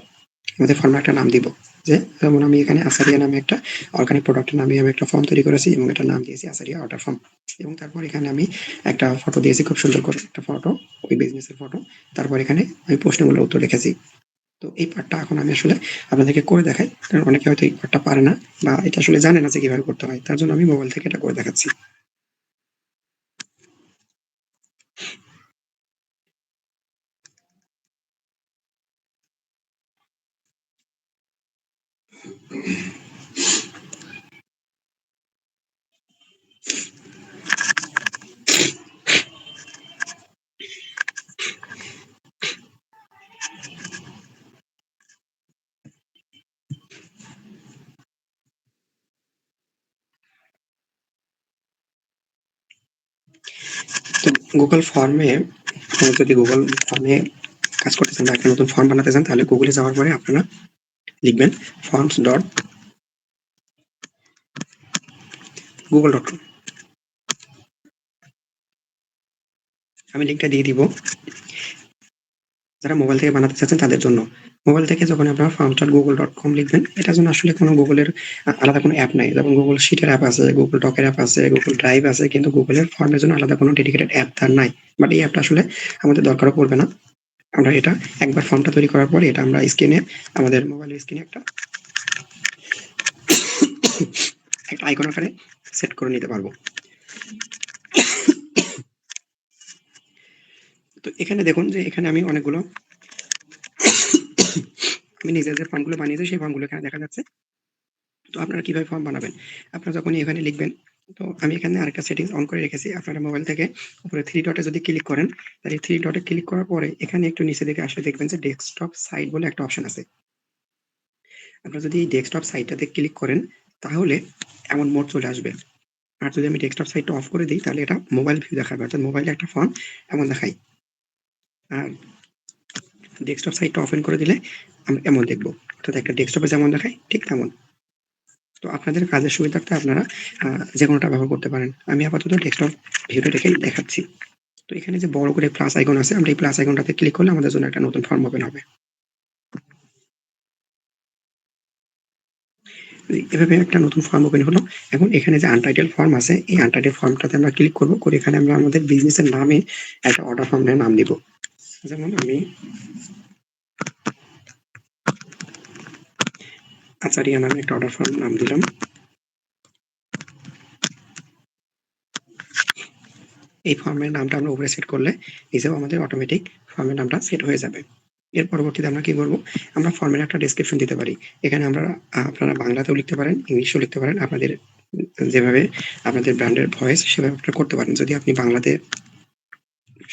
আমাদের ফর্মে একটা নাম দিব। যে যেমন আমি এখানে আসারিয়া নামে একটা অর্গানিক প্রোডাক্টের নামে আমি একটা ফর্ম তৈরি করেছি এবং এটার নাম দিয়েছি আসারিয়া অর্ডার ফর্ম। এবং তারপর এখানে আমি একটা ফটো দিয়েছি, খুব সুন্দর করে একটা ফটো, ওই বিজনেসের ফটো। তারপর এখানে আমি প্রশ্নগুলোর উত্তর লিখেছি। তো এই পার্টটা এখন আমি আসলে আপনাদেরকে করে দেখাই, কারণ অনেকে হয়তো এই পার্টটা পারে না বা এটা আসলে জানে না যে কিভাবে করতে হয়, তার জন্য আমি মোবাইল থেকে এটা করে দেখাচ্ছি। তো গুগল ফর্মে, যদি গুগল ফর্মে কাজ করতে চান বা একটা নতুন ফর্ম বানাতে চান, তাহলে গুগলে যাওয়ার পরে আপনারা লিখবেন forms.google.com। আমি লিঙ্কটা দিয়ে দিব যারা মোবাইল থেকে বানাতে চাচ্ছেন তাদের জন্য। মোবাইল থেকে যখন আপনারা forms.google.com লিখবেন, এটার জন্য আসলে কোনো গুগলের আলাদা কোনো অ্যাপ নাই। যেমন গুগল শিটের অ্যাপ আছে, গুগল ডকের অ্যাপ আছে, গুগল ড্রাইভ আছে, কিন্তু গুগলের ফর্মের জন্য আলাদা কোনো ডেডিকেটেড অ্যাপ তার নাই। বাট এই অ্যাপটা আসলে আমাদের দরকারও পড়বে না। আমরা এটা একবার ফর্মটা তৈরি করার পরে এটা আমরা স্ক্রিনে, আমাদের মোবাইলের স্ক্রিনে একটা একটা আইকন আকারে সেট করে নিতে পারবো। তো এখানে দেখুন যে এখানে আমি অনেকগুলো আমি নিজের যে ফর্মগুলো বানিয়েছি সেই ফর্মগুলো এখানে দেখা যাচ্ছে। তো আপনারা কিভাবে ফর্ম বানাবেন, আপনারা যখন এখানে লিখবেন, তো আমি এখানে আরেকটা সেটিংস অন করে রেখেছি। আপনারা মোবাইল থেকে উপরে থ্রি ডটে যদি ক্লিক করেন, তাহলে থ্রি ডটে ক্লিক করার পরে এখানে একটু নিচে দিকে আসলে দেখবেন যে ডেস্কটপ সাইট বলে একটা অপশন আছে। আপনারা যদি এই ডেস্কটপ সাইটটাতে ক্লিক করেন, তাহলে এমন মোড চলে আসবে। আর যদি আমি ডেস্কটপ সাইটটা অফ করে দিই, তাহলে এটা মোবাইল ভিউ দেখাবে, অর্থাৎ মোবাইলে একটা ফর্ম এমন দেখায়। আর ডেস্কটপ সাইটটা ওপেন করে দিলে আমরা এমন দেখবো, অর্থাৎ একটা ডেস্কটপে যেমন দেখায় ঠিক তেমন। তো আপনাদের কাজের সুবিধার্থে আপনারা যে কোনোটা ব্যবহার করতে পারেন। আমি আপাতত ডেস্কটপ ভিউটা রেখেই দেখাচ্ছি। তো এখানে যে বড় করে প্লাস আইকন আছে, আমরা এই প্লাস আইকনটাতে ক্লিক করলে আমাদের জন্য একটা নতুন ফর্ম ওপেন হবে। এভাবে একটা নতুন ফর্ম ওপেন হলো। এখন এখানে যে আনটাইটেল ফর্ম আছে, এই আনটাইটেল ফর্মটাতে আমরা ক্লিক করবো, করে এখানে আমরা আমাদের বিজনেসের নামে একটা অর্ডার ফর্মের নাম দিব। যেমন আমি আচারিয়া নামে একটা অর্ডার ফর্ম নাম দিলাম। এই ফর্মের নামটা আমরা উপরে সেট করলে নিজেও আমাদের অটোমেটিক ফর্মের নামটা সেট হয়ে যাবে। এর পরবর্তীতে আমরা কি করবো, আমরা ফর্মের একটা ডেসক্রিপশন দিতে পারি। এখানে আমরা আপনারা বাংলাতেও লিখতে পারেন, ইংলিশেও লিখতে পারেন, আপনাদের যেভাবে আপনাদের ব্র্যান্ডের ভয়েস সেভাবে আপনারা করতে পারেন। যদি আপনি বাংলাতে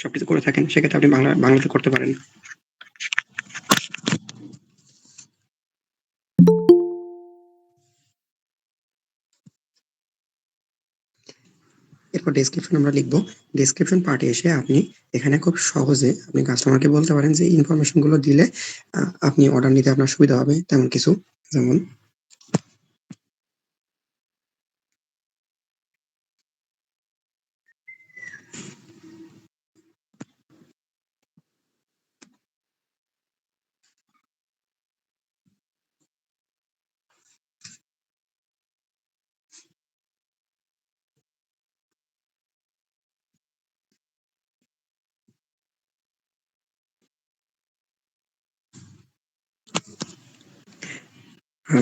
সবকিছু করে থাকেন, সেক্ষেত্রে আপনি বাংলাতে করতে পারেন। এরপর ডেসক্রিপশন আমরা লিখবো। ডেসক্রিপশন পার্টে এসে আপনি এখানে খুব সহজে আপনি কাস্টমারকে বলতে পারেন যে ইনফরমেশন গুলো দিলে আপনি অর্ডার নিতে আপনার সুবিধা হবে, তেমন কিছু। যেমন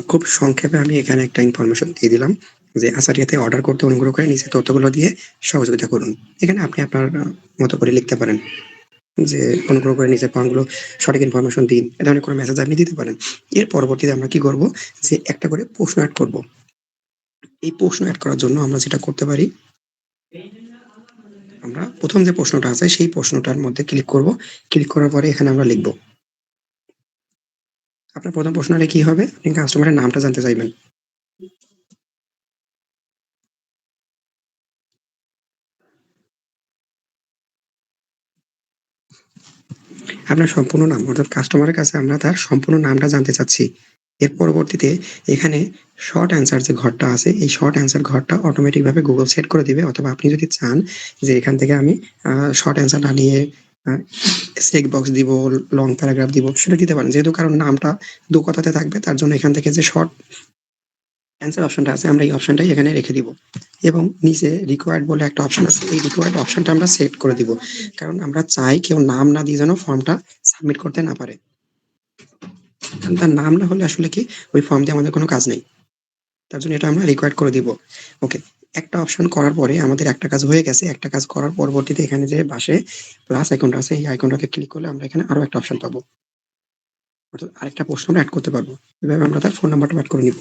খুব সংক্ষেপে আমি এখানে একটা ইনফরমেশন দিয়ে দিলাম যে আসারিয়াতে অর্ডার করতে অনুগ্রহ করে নিচের তথ্যগুলো দিয়ে সহযোগিতা করুন। এখানে আপনি আপনার মতো করে লিখতে পারেন যে অনুগ্রহ করে নিচের ফর্মগুলো সঠিক ইনফরমেশন দিন। এ ধরনের কোনো মেসেজ আপনি দিতে পারেন। এর পরবর্তীতে আমরা কি করব যে একটা করে প্রশ্ন এড করব। এই প্রশ্ন এড করার জন্য আমরা যেটা করতে পারি, আমরা প্রথম যে প্রশ্নটা আছে সেই প্রশ্নটার মধ্যে ক্লিক করব। ক্লিক করার পরে এখানে আমরা লিখব। আপনার প্রথম প্রশ্নটা কি হবে? আপনি কাস্টমারের নামটা জানতে চাইবেন। আপনার সম্পূর্ণ নাম অর্থাৎ কাস্টমারের কাছে আমরা তার সম্পূর্ণ নামটা জানতে চাচ্ছি। এর পরবর্তীতে এখানে শর্ট অ্যান্সার যে ঘরটা আছে এই শর্ট অ্যান্সার ঘরটা অটোমেটিক ভাবে গুগল সেট করে দিবে, অথবা আপনি যদি চান যে এখান থেকে আমি শর্ট অ্যান্সার না নিয়ে চেক বক্স দিব, লং প্যারাগ্রাফ দিব, সেটা দিতে পারেন। যেহেতু কারণ নামটা দু কথাতে থাকবে তার জন্য এখান থেকে যে শর্ট অ্যান্সার অপশনটা আছে আমরা এই অপশনটাই এখানে রেখে দিব, এবং নিচে রিকোয়ার্ড বলে একটা অপশন আছে, এই রিকোয়ার্ড অপশনটা আমরা সেট করে দিব, কারণ আমরা চাই কেউ নাম না দিয়ে যেন ফর্মটা সাবমিট করতে না পারে। কারণ তার নাম না হলে আসলে কি ওই ফর্ম দিয়ে আমাদের কোনো কাজ নেই। তার জন্য এটা আমরা রিকোয়ার্ড করে দিব। ওকে, একটা অপশন করার পরে আমাদের একটা কাজ হয়ে গেছে। একটা কাজ করার পরবর্তীতে এখানে যে পাশে প্লাস আইকনটা আছে এই আইকনটাতে ক্লিক করলে আমরা এখানে আরো একটা অপশন পাবো, অর্থাৎ আরেকটা প্রশ্ন আমরা অ্যাড করতে পারবো। এভাবে আমরা তার ফোন নাম্বারটা অ্যাড করে নিব।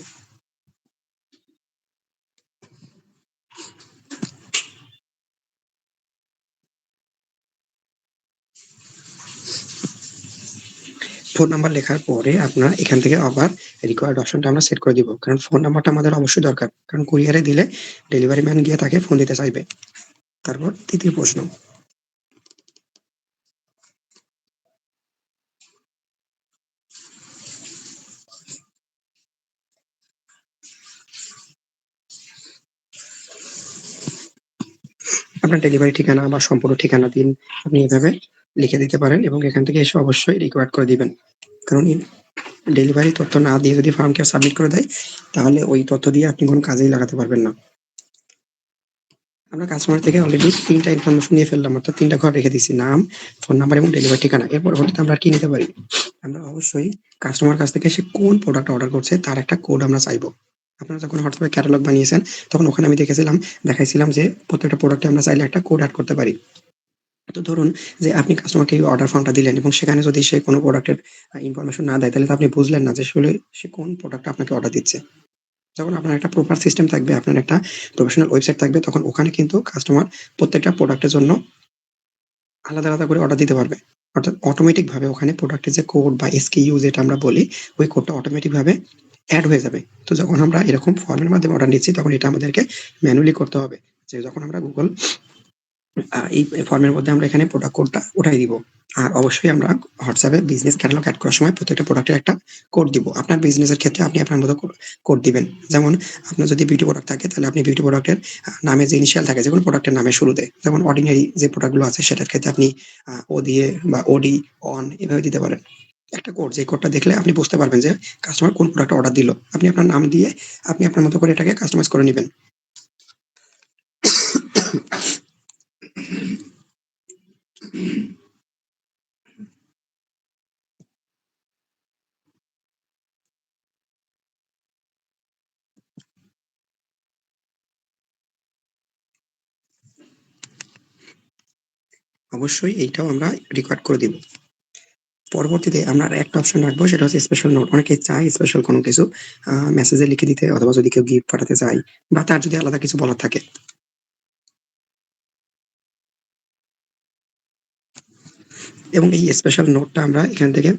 ফোন নাম্বার লেখার পরে আপনার এখান থেকে আবার রিকোয়ার্ড অপশনটা আমরা সেট করে দিব, কারণ ফোন নাম্বারটা আমাদের অবশ্যই দরকার, কারণ কুরিয়ারে দিলে ডেলিভারি ম্যান গিয়ে তাকে ফোন দিতে চাইবে। তারপর তৃতীয় প্রশ্ন, আপনার ডেলিভারি ঠিকানা বা সম্পূর্ণ ঠিকানা দিন, আপনি এভাবে লিখে দিতে পারেন এবং এখান থেকে এসে অবশ্যই রিকোয়ার্ড করে দিবেন। কারণ ডেলিভারি তথ্য না দিয়ে যদি ফার্ম কেউ সাবমিট করে দেয় তাহলে ওই তথ্য দিয়ে আপনি কোনো কাজেই লাগাতে পারবেন না। আমরা কাস্টমার থেকে অলরেডি ৩ টা ইনফরমেশন নিয়ে ফেললাম, অর্থাৎ ৩ টা ঘর রেখে দিছি। নাম, ফোন নাম্বার এবং ডেলিভারি ঠিকানা। এর পরবর্তীতে আমরা আর কি নিতে পারি? আমরা অবশ্যই কাস্টমার কাছ থেকে সে কোন প্রোডাক্ট অর্ডার করছে তার একটা কোড আমরা চাইবো। আপনারা যখন হোয়াটসঅ্যাপে ক্যাটালগ বানিয়েছেন তখন ওখানে আমি দেখাইছিলাম যে প্রত্যেকটা প্রোডাক্টে আমরা চাইলে একটা কোড এড করতে পারি। তো ধরুন যে আপনি কাস্টমারকে এই অর্ডার ফর্মটা দিলেন এবং সেখানে যদি সে কোনো প্রোডাক্টের ইনফরমেশন না দেয় তাহলে তো আপনি বুঝলেন না যে আসলে সে কোন প্রোডাক্টটা আপনাকে অর্ডার দিচ্ছে। যখন আপনার একটা প্রপার সিস্টেম থাকবে, আপনার একটা প্রফেশনাল ওয়েবসাইট থাকবে, তখন ওখানে কিন্তু কাস্টমার প্রত্যেকটা প্রোডাক্টের জন্য আলাদা, আলাদা করে অর্ডার দিতে পারবে। অর্থাৎ অটোমেটিক ভাবে ওখানে প্রোডাক্টের যে কোড বা SKU যেটা আমরা বলি, ওই কোডটা অটোমেটিক ভাবে এড হয়ে যাবে। তো যখন আমরা এরকম ফর্মের মাধ্যমে অর্ডার নিচ্ছি তখন এটা আমাদেরকে ম্যানুয়ালি করতে হবে। যে যখন আমরা Google এই ফর্মের মধ্যে আমরা এখানে প্রোডাক্ট কোডটা উঠাই দিব। আর অবশ্যই আমরা হোয়াটসঅ্যাপে বিজনেস ক্যাটালগ এড করার সময় প্রত্যেকটা প্রোডাক্টের একটা কোড দিব। আপনার বিজনেসের ক্ষেত্রে আপনি আপনার মতো কোড দিবেন। যেমন আপনার যদি বিউটি প্রোডাক্ট থাকে তাহলে আপনি বিউটি প্রোডাক্টের নামে যে ইনিশিয়াল থাকে যেকোনো প্রোডাক্টের নামের শুরুতে, যেমন অর্ডিনারি যে প্রোডাক্টগুলো আছে সেটার ক্ষেত্রে আপনি ও দিয়ে বা ওডি, অন এভাবে দিতে পারেন। একটা কোড, যে কোডটা দেখলে আপনি বুঝতে পারবেন যে কাস্টমার কোন প্রোডাক্টটা অর্ডার দিল। আপনি আপনার নাম দিয়ে আপনি আপনার মতো করে এটাকে কাস্টমাইজ করে নিবেন। অবশ্যই এইটাও আমরা রেকর্ড করে দিব। পরবর্তীতে আমরা আর একটা অপশন রাখবো, সেটা হচ্ছে স্পেশাল নোট। অনেকে চায় স্পেশাল কোনো কিছু মেসেজে লিখে দিতে, অথবা যদি কেউ গিফট পাঠাতে চায় বা তার যদি আলাদা কিছু বলার থাকে। এবং এই স্পেশাল নোটটা আমরা এখান থেকে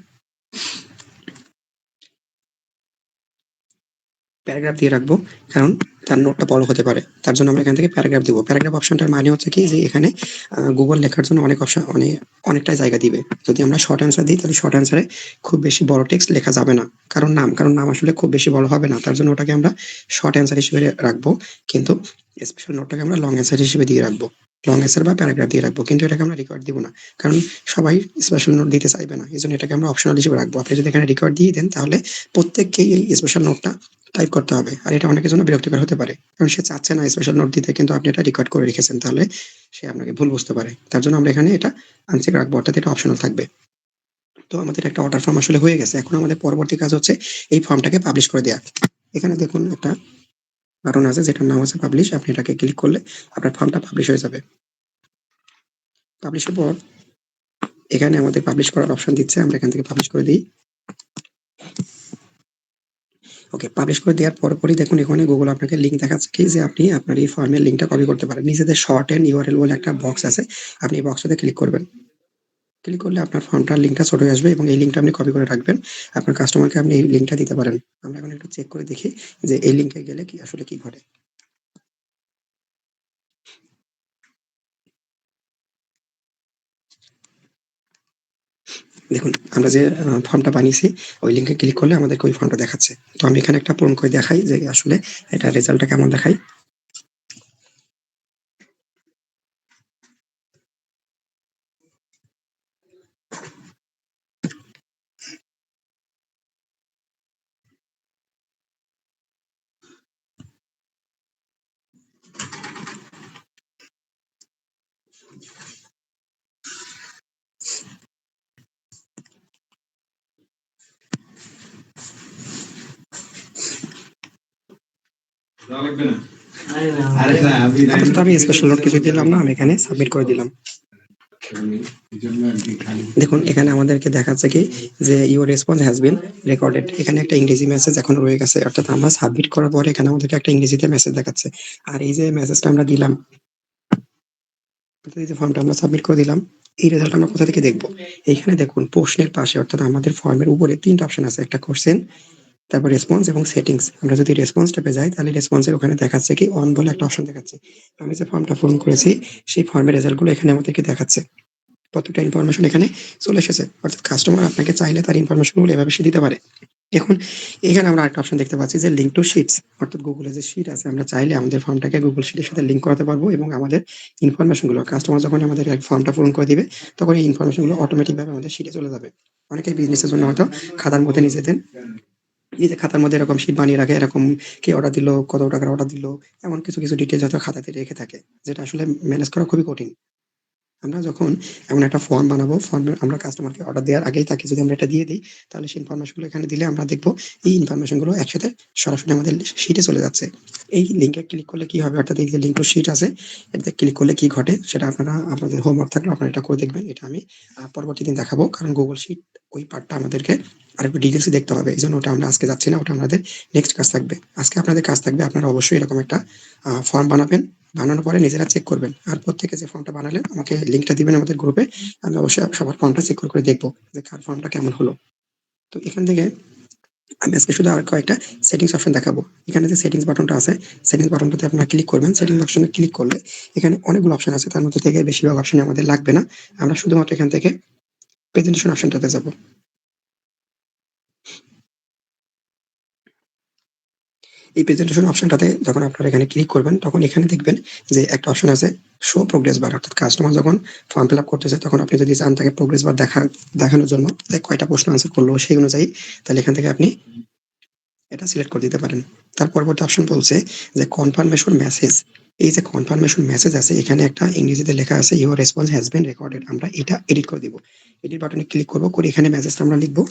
প্যারাগ্রাফ দিয়ে রাখবো, কারণ তার নোটটা বড় হতে পারে। তার জন্য আমরা এখান থেকে প্যারাগ্রাফ দিব। প্যারাগ্রাফ অপশনটার মানে হচ্ছে কি যে এখানে গুগল লেখার জন্য অনেক অপশন অনেকটাই জায়গা দিবে। যদি আমরা শর্ট অ্যান্সার দিই তাহলে শর্ট অ্যান্সারে খুব বেশি বড় টেক্সট লেখা যাবে না। কারণ নাম আসলে খুব বেশি বড় হবে না। তার জন্য ওটাকে আমরা শর্ট অ্যান্সার হিসেবে রাখবো। কিন্তু স্পেশাল নোটটাকে আমরা লং অ্যান্সার হিসেবে দিয়ে রাখবো। লং অ্যান্সার বা প্যারাগ্রাফ দিয়ে রাখবো। কিন্তু এটাকে আমরা রেকর্ড দিব না। কারণ সবাই স্পেশাল নোট দিতে চাইবে না। এজন্য এটাকে আমরা অপশনাল হিসেবে রাখবো। আপনি যদি এখানে রেকর্ড দিয়ে দেন তাহলে প্রত্যেককেই এই স্পেশাল নোটটা টাইপ করতে হবে। আর এটা অনেকের জন্য বিরক্তিকর হতে পারে। কারণ সে চাচ্ছে না স্পেশাল নোট দিতে, কিন্তু আপনি এটা রেকর্ড করে রেখেছেন, তাহলে সে আপনাকে ভুল বুঝতে পারে। তার জন্য আমরা এখানে এটা আনচেক রাখবো, অর্থাৎ এটা অপশনাল থাকবে। তো আমাদের একটা অর্ডার ফর্ম আসলে হয়ে গেছে। এখন আমাদের পরবর্তী কাজ হচ্ছে এই ফর্মটাকে পাবলিশ করে দেয়া। এখানে দেখুন একটা বাটন আছে যেটার নাম আছে পাবলিশ। আপনি এটাকে ক্লিক করলে আপনার ফর্মটা পাবলিশ হয়ে যাবে। পাবলিশের পর এখানে আমাদের পাবলিশ করার অপশন দিচ্ছে। আমরা এখান থেকে পাবলিশ করে দিই। ওকে, পাবলিশ করে দেওয়ার পরপরই দেখুন এখানে গুগল আপনাকে লিঙ্ক দেখাচ্ছে কি যে আপনি আপনার এই ফর্মের লিঙ্কটা কপি করতে পারেন। নিচেদের শর্ট এন্ড ইউআরএল বলে একটা বক্স আছে। আপনি এই বক্সটাতে ক্লিক করবেন। ক্লিক করলে আপনার ফর্মটার লিঙ্কটা ছোট হয়ে আসবে এবং এই লিঙ্কটা আপনি কপি করে রাখবেন। আপনার কাস্টমারকে আপনি এই লিঙ্কটা দিতে পারেন। আমরা এখন একটু চেক করে দেখি যে এই লিঙ্কে গেলে কি আসলে কি ঘটে। দেখুন আমরা যে ফর্মটা বানিয়েছি ওই লিঙ্কে ক্লিক করলে আমাদেরকে ওই ফর্মটা দেখাচ্ছে। তো আমি এখানে একটা পূরণ করে দেখাই যে আসলে এটা রেজাল্টটা কেমন দেখায়। আপাতত আমি স্পেশাল নোট কিছু দিলাম না, আমি এখানে সাবমিট করে দিলাম। দেখুন এখানে আমাদেরকে দেখাচ্ছে কি যে your response has been recorded. এখানে একটা ইংরেজি মেসেজ এখন রয়ে গেছে, অর্থাৎ আমরা সাবমিট করার পরে এখানে আমাদেরকে একটা ইংরেজিতে মেসেজ দেখাচ্ছে। আর এই যে মেসেজটা আমরা দিলাম, এই যে ফর্মটা আমরা সাবমিট করে দিলাম, এই রেজাল্ট আমরা কোথা থেকে দেখবো? এইখানে দেখুন প্রশ্নের পাশে অর্থাৎ আমাদের ফর্মের উপরে ৩টা অপশন আছে, একটা কোশ্চেন, তারপর রেসপন্স এবং সেটিংস। আমরা যদি রেসপন্স ট্যাবে যাই তাহলে রেসপন্সের ওখানে দেখাচ্ছে কি অন বলে একটা অপশন দেখাচ্ছে। আমি যে ফর্মটা পূরণ করেছি সেই ফর্মের রেজাল্টগুলো এখানে আমাদেরকে দেখাচ্ছে। প্রত্যেকটা ইনফরমেশন এখানে চলে এসেছে, অর্থাৎ কাস্টমার আপনাকে চাইলে তার ইনফরমেশনগুলো এভাবে সে দিতে পারে। এখন এখানে আমরা আরেকটা অপশন দেখতে পাচ্ছি যে লিঙ্ক টু শিটস, অর্থাৎ গুগলে যে শিট আছে আমরা চাইলে আমাদের ফর্মটাকে গুগল শিটের সাথে লিঙ্ক করাতে পারবো এবং আমাদের ইনফরমেশনগুলো কাস্টমার যখন আমাদের ফর্মটা পূরণ করে দিবে তখন এই ইনফরমেশনগুলো অটোমেটিক ভাবে আমাদের শিটে চলে যাবে। অনেকেই বিজনেসের জন্য হয়তো খাতার মধ্যে নিজেদের এই যে খাতার মধ্যে এরকম শিট বানিয়ে রাখে, এরকম কে অর্ডার দিল, কত টাকার অর্ডার দিল, এমন কিছু কিছু ডিটেলস হয়তো খাতাতে রেখে থাকে, যেটা আসলে ম্যানেজ করা খুবই কঠিন। আমরা যখন এমন একটা ফর্ম বানাবো, ফর্মে আমরা কাস্টমারকে অর্ডার দেওয়ার আগেই তাকে যদি আমরা এটা দিয়ে দিই, তাহলে সেই ইনফরমেশন গুলো এখানে দিলে আমরা দেখবো এই ইনফরমেশন গুলো একসাথে সরাসরি আমাদের শিটে চলে যাচ্ছে। এই লিঙ্কে ক্লিক করলে কি হবে, অর্থাৎ এই যে লিঙ্ক টু শিট আছে এটাতে ক্লিক করলে কি ঘটে সেটা আপনারা আপনাদের হোমওয়ার্ক থাকলে আপনারা এটা করে দেখবেন। এটা আমি পরবর্তী দিন দেখাবো, কারণ গুগল শিট ওই পার্টটা আমাদেরকে আরেকটু ডিটেলসে দেখতে হবে। এই জন্য ওটা আমরা আজকে যাচ্ছি না, ওটা আমাদের নেক্সট কাজ থাকবে। আজকে আপনাদের কাজ থাকবে আপনারা অবশ্যই এরকম একটা ফর্ম বানাবেন, বানানোর পরে নিজেরা চেক করবেন। আর প্রত্যেকে যে ফর্মটা বানালেন আমাকে লিঙ্কটা দিবেন আমাদের গ্রুপে। আমি অবশ্যই সবার ফর্মটা চেক করে দেখবো যে কার ফর্মটা কেমন হলো। তো এখান থেকে আমি আজকে শুধু আর কয়েকটা সেটিংস অপশন দেখাবো। এখানে যে সেটিংস বাটনটা আছে, সেটিংস বাটনটাতে আপনারা ক্লিক করবেন। সেটিংস অপশনে ক্লিক করলে এখানে অনেকগুলো অপশন আছে, তার মধ্যে থেকে বেশিরভাগ অপশন আমাদের লাগবে না। আমরা শুধুমাত্র এখান থেকে প্রেজেন্টেশন অপশনটাতে যাব। এই প্রেজেন্টেশন অপশনটাতে যখন আপনারা এখানে ক্লিক করবেন তখন এখানে দেখবেন যে একটা অপশন আছে শো প্রোগ্রেস বার, অর্থাৎ কাস্টমার যখন ফর্ম ফিল আপ করতেছে তখন আপনি যদি চান তাকে প্রোগ্রেস বার দেখানোর জন্য কয়টা প্রশ্ন আনসার করলো সেই অনুযায়ী, তাহলে এখান থেকে আপনি এটা সিলেক্ট করে দিতে পারেন। তার পরবর্তী অপশন বলছে যে কনফার্মেশন মেসেজ। এই যে কনফার্মেশন মেসেজ আছে এখানে একটা ইংরেজিতে লেখা আছে your response has been recorded. আমরা এটা এডিট করে দিব। এডিট বাটনে ক্লিক করবো, করে এখানে মেসেজটা আমরা লিখবো।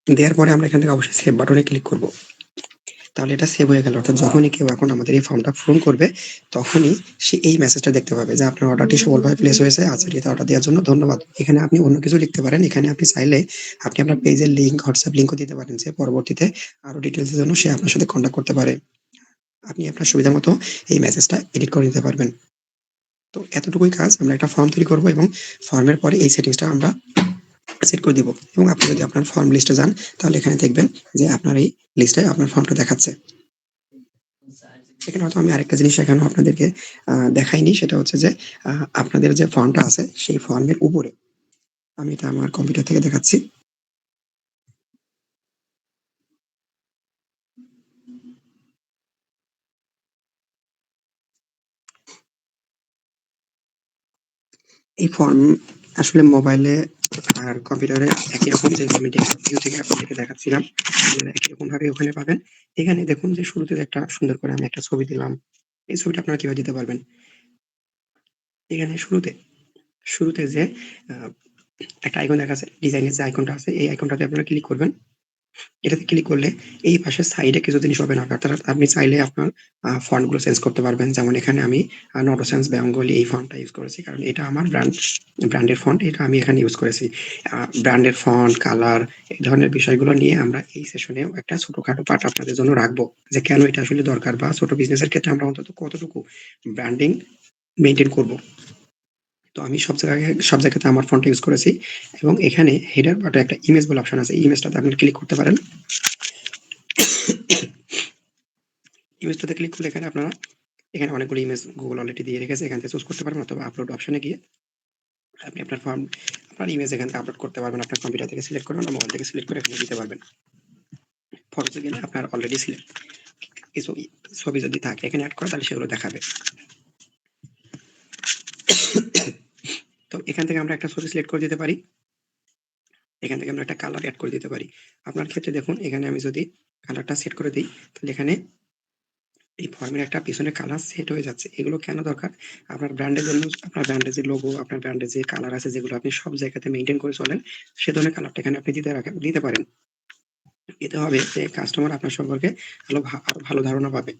দেওয়ার পরে আমরা এখান থেকে অবশ্যই সেভ বাটনে ক্লিক করবো। তাহলে এটা সেভ হয়ে গেল, অর্থাৎ যখনই কেউ এখন আমাদের এই ফর্মটা পূরণ করবে তখনই সে এই মেসেজটা দেখতে পাবে যে আপনার অর্ডারটি সফলভাবে প্লেস হয়েছে, আচ্ছা অর্ডার দেওয়ার জন্য ধন্যবাদ। এখানে আপনি অন্য কিছু লিখতে পারেন। এখানে আপনি চাইলে আপনি আপনার পেজের লিঙ্ক, হোয়াটসঅ্যাপ লিঙ্কও দিতে পারেন যে পরবর্তীতে আরো ডিটেলস এর জন্য সে আপনার সাথে কন্ট্যাক্ট করতে পারে। আপনি আপনার সুবিধা মতো এই মেসেজটা এডিট করে নিতে পারবেন। তো এতটুকুই কাজ। আমরা একটা ফর্ম তৈরি করব এবং ফর্মের পরে এই সেটিংসটা আমরা সেট করে দিব। এবং আপনি যদি আপনার ফর্ম লিস্টে যান তাহলে এখানে দেখবেন যে আপনার এই লিস্টে আপনার ফর্মটা দেখাচ্ছে। এখানে হয়তো আমি আরেকটা জিনিস এখানে আপনাদেরকে দেখাইনি, সেটা হচ্ছে যে আপনাদের যে ফর্মটা আছে সেই ফর্মের উপরে, আমি এটা আমার কম্পিউটার থেকে দেখাচ্ছি। এই ফর্ম আসলে মোবাইলে আর কম্পিউটারে একই রকম, যেগুলো আমি ডেস্কটপ ভিউ থেকে আপনাদেরকে দেখাচ্ছিলাম, আপনারা একই রকম ভাবে ওখানে পাবেন। এখানে দেখুন যে শুরুতে একটা সুন্দর করে আমি একটা ছবি দিলাম। এই ছবিটা আপনারা কিভাবে দিতে পারবেন? এখানে শুরুতে শুরুতে যে একটা আইকন দেখা যাচ্ছে, ডিজাইনের যে আইকনটা আছে, এই আইকনটাতে আপনারা ক্লিক করবেন। এটাতে ক্লিক করলে এই পাশে সাইডে কিছু জিনিস হবে না, অর্থাৎ আপনি চাইলে আপনার ফন্ট গুলো চেঞ্জ করতে পারবেন। যেমন এখানে আমি নটোসেন্স বেঙ্গলি এই ফন্টটা ইউজ করেছি, কারণ এটা আমার ব্র্যান্ডের ফন্ট, এটা আমি এখানে ইউজ করেছি। ব্র্যান্ডের ফন্ট, কালার, এই ধরনের বিষয়গুলো নিয়ে আমরা এই সেশনে একটা ছোটখাটো পার্ট আপনাদের জন্য রাখবো, যে কেন এটা আসলে দরকার, বা ছোট বিজনেসের ক্ষেত্রে আমরা অন্তত কতটুকু ব্র্যান্ডিং মেনটেন করব। তো আমি সব জায়গাতে আমার ফন্ট ইউজ করেছি, এবং এখানে হেডার পার্টে একটা ইমেজ বলে অপশন আছে, ইমেজটাতে আপনি ক্লিক করতে পারেন। ইমেজটাতে ক্লিক করলে এখানে অনেকগুলো ইমেজ গুগল অলরেডি দিয়ে রেখেছে, এখান থেকে চুজ করতে পারবেন, অথবা আপলোড অপশনে গিয়ে আপনি আপনার ইমেজ এখান থেকে আপলোড করতে পারবেন। আপনার কম্পিউটার থেকে সিলেক্ট করবেন বা মোবাইল থেকে সিলেক্ট করে এখানে দিতে পারবেন। ফটোতে গেলে আপনার অলরেডি সিলেক্ট এই ছবি যদি থাকে এখানে অ্যাড করা, তাহলে সেগুলো দেখাবে। তো এখান থেকে আমরা একটা ছবি সিলেক্ট করে দিতে পারি, এখান থেকে আমরা একটা কালার অ্যাড করে দিতে পারি। আপনার ক্ষেত্রে দেখুন, এখানে আমি যদি কালারটা সেট করে দিই, তাহলে এখানে এই ফর্মের একটা পিছনে কালার সেট হয়ে যাচ্ছে। এগুলো কেন দরকার? আপনার ব্র্যান্ডের জন্য, আপনার ব্র্যান্ডের যে লোগো, আপনার ব্র্যান্ডের যে কালার আছে, যেগুলো আপনি সব জায়গাতে মেইনটেইন করে চলেন, সে ধরনের কালারটা এখানে আপনি দিতে পারেন। এতে হবে যে কাস্টমার আপনার সম্পর্কে আরো ভালো ধারণা পাবে।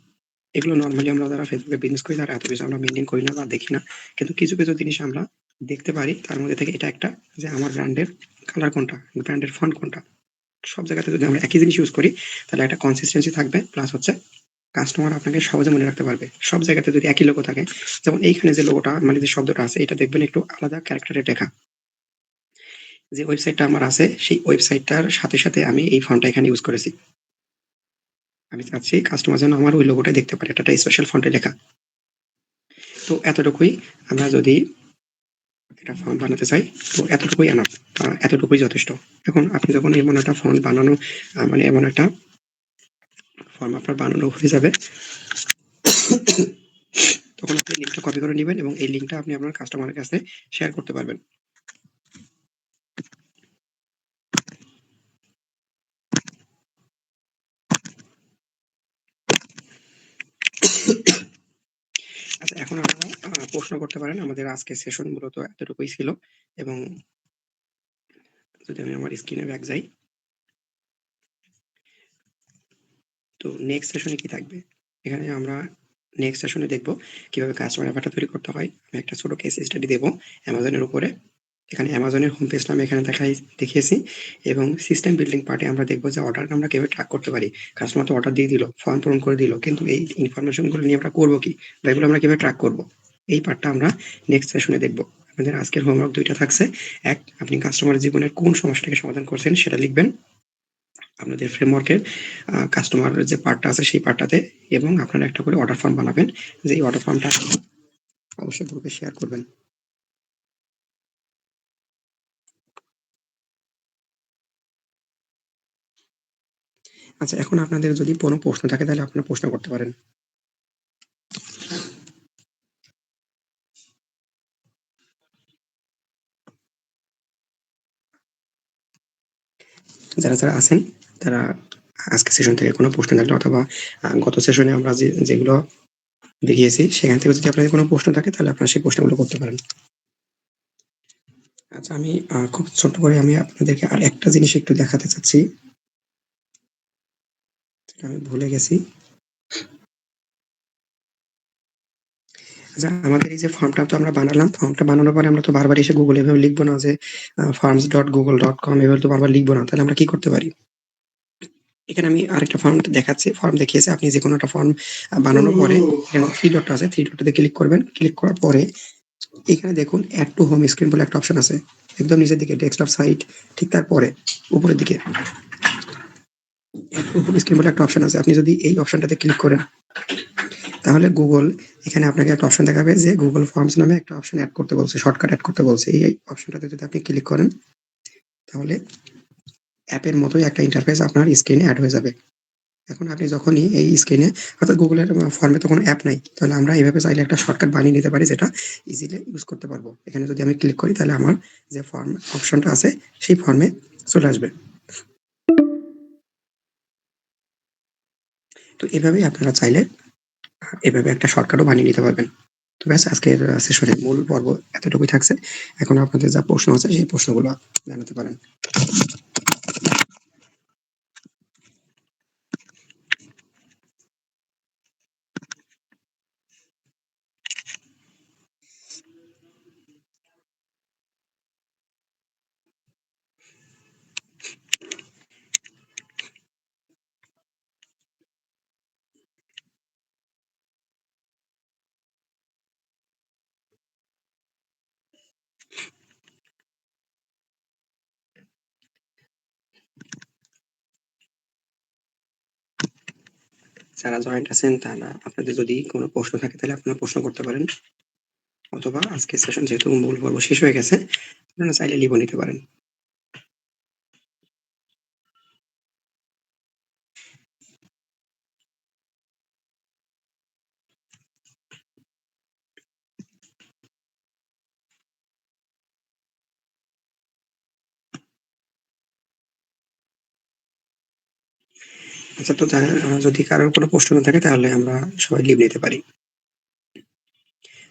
এগুলো নরমালি আমরা যারা ফেসবুকে বিজনেস করি, তারা এত বেশি আমরা মেইনটেইন করি না বা দেখি না। কিন্তু কিছু জিনিস আমরা দেখতে পারি। তার মধ্যে থেকে এটা একটা, যে আমার ব্র্যান্ডের কালার কোনটা, ব্র্যান্ডের ফন্ট কোনটা। সব জায়গাতে যদি আমরা একই জিনিস ইউজ করি, তাহলে একটা কনসিস্টেন্সি থাকবে, প্লাস হচ্ছে কাস্টমার আপনাকে সহজে মনে রাখতে পারবে। সব জায়গাতে যদি একই লোগো থাকে, যেমন এইখানে যে লোগোটা মানে যে শব্দটা আছে, এটা দেখবেন একটু আলাদা ক্যারেক্টারে লেখা। যে ওয়েবসাইটটা আমার আছে, সেই ওয়েবসাইটটার সাথে আমি এই ফন্টটা এখানে ইউজ করেছি। আমি চাচ্ছি কাস্টমার যেন আমার ওই লোগোটা দেখতে পারে, এটা একটা স্পেশাল ফন্টে লেখা। তো এতটুকুই, আমরা যদি একটা ফন্ট বানাতে চাই, তো এতটুকুই এনাফ, এতটুকুই যথেষ্ট। এখন আপনি যখন এমন একটা ফন্ট বানানো, মানে এমন একটা ফর্ম আপনার বানানো হয়ে যাবে, তখন আপনি লিঙ্কটা কপি করে নেবেন এবং এই লিঙ্কটা আপনি আপনার কাস্টমারের কাছে শেয়ার করতে পারবেন। আচ্ছা, এখন আপনারা প্রশ্ন করতে পারেন। আমাদের আজকের সেশন মূলত এতটুকুই ছিল, এবং যদি আমি আমার স্ক্রিনে ব্যাক যাই, তো নেক্সট সেশনে কি থাকবে? এখানে আমরা নেক্সট সেশনে দেখব কিভাবে কাস্টমার অ্যাভাটার তৈরি করতে হয়। আমি একটা ছোট কেস স্টাডি দেব অ্যামাজনের উপরে। এখানে অ্যামাজনের হোম পেজটা আমি এখানে দেখিয়েছি, এবং সিস্টেম বিল্ডিং পার্টে আমরা দেখব যে অর্ডার আমরা কিভাবে ট্র্যাক করতে পারি। কাস্টমার তো অর্ডার দিয়ে দিল, ফর্ম পূরণ করে দিল, কিন্তু এই ইনফরমেশনগুলো নিয়ে আমরা করবো কি, বা এগুলো আমরা কিভাবে ট্র্যাক করবো, এই পার্টটা আমরা নেক্সট সেশনে দেখব। আমাদের আজকের হোমওয়ার্ক দুইটা থাকছে। এক, আপনি কাস্টমার জীবনের কোন সমস্যাটাকে সমাধান করছেন সেটা লিখবেন আপনাদের ফ্রেমওয়ার্কের কাস্টমারের যে পার্টটা আছে সেই পার্টটাতে, এবং আপনারা একটা করে অর্ডার ফর্ম বানাবেন, যে এই অর্ডার ফর্মটা অবশ্যই গ্রুপে শেয়ার করবেন। আচ্ছা, এখন আপনাদের যদি কোনো প্রশ্ন থাকে, তাহলে আপনারা প্রশ্ন করতে পারেন। যারা আছেন, তারা আজকের সেশন থেকে কোনো প্রশ্ন থাকলে, অথবা গত সেশনে আমরা যেগুলো দেখিয়েছি সেখান থেকে যদি আপনাদের কোনো প্রশ্ন থাকে, তাহলে আপনারা সেই প্রশ্নগুলো করতে পারেন। আচ্ছা, আমি খুব ছোট্ট করে আমি আপনাদেরকে আর একটা জিনিস একটু দেখাতে চাচ্ছি, যেটা আমি ভুলে গেছি। আচ্ছা, আমাদের এই যে ফর্মটা তো আমরা বানালাম, ফর্মটা বানানোর পরে আমরা তো বারবার এসে গুগলে এভাবে লিখবো না যে forms.google.com এভাবে তো বারবার লিখবো না। তাহলে আমরা কি করতে পারি? এখানে আমি আরেকটা ফর্ম দেখাচ্ছি, ফর্ম দেখিয়েছি। আপনি যেকোনো একটা ফর্ম বানানোর পরে এখানে থ্রি ডট আছে, থ্রি ডটটাতে ক্লিক করবেন। ক্লিক করার পরে এখানে দেখুন অ্যাড টু হোম স্ক্রিন বলে একটা অপশন আছে, একদম নিচের দিকে ডেস্কটপ সাইট, ঠিক তারপরে উপরের দিকে অ্যাড টু হোম স্ক্রিন বলে একটা অপশন আছে। আপনি যদি এই অপশনটাতে ক্লিক করেন, তাহলে গুগল এখানে আপনাকে একটা অপশন দেখাবে যে গুগল ফর্মস নামে একটা অপশন অ্যাড করতে বলছে, শর্টকাট অ্যাড করতে বলছে। এই অপশনটাতে যদি আপনি ক্লিক করেন, তাহলে অ্যাপের মতোই একটা ইন্টারফেস আপনার স্ক্রিনে অ্যাড হয়ে যাবে। এখন আপনি যখনই এই স্ক্রিনে অর্থাৎ গুগলের ফর্মে তো কোনো অ্যাপ নাই। তাহলে আমরা এভাবে চাইলে একটা শর্টকাট বানিয়ে নিতে পারি যেটা ইজিলি ইউজ করতে পারবো। এখানে যদি আমি ক্লিক করি তাহলে আমার যে ফর্ম অপশনটা আছে সেই ফর্মে চলে আসবে। তো এভাবেই আপনারা চাইলে এভাবে একটা শর্টকাটও বানিয়ে নিতে পারবেন। তো ব্যাস আজকের সেশনের মূল পর্ব এতটুকুই থাকছে। এখন আপনাদের যা প্রশ্ন আছে সেই প্রশ্নগুলো জানাতে পারেন। যারা জয়েন্ট আছেন তারা আপনাদের যদি কোনো প্রশ্ন থাকে তাহলে আপনারা প্রশ্ন করতে পারেন। অথবা আজকের সেশন যেহেতু মূল পর্ব শেষ হয়ে গেছে, আপনারা চাইলে লিভও নিতে পারেন। আচ্ছা, তো যদি কারোর কোনো প্রশ্ন না থাকে তাহলে আমরা সবাই লিভ নিতে পারি।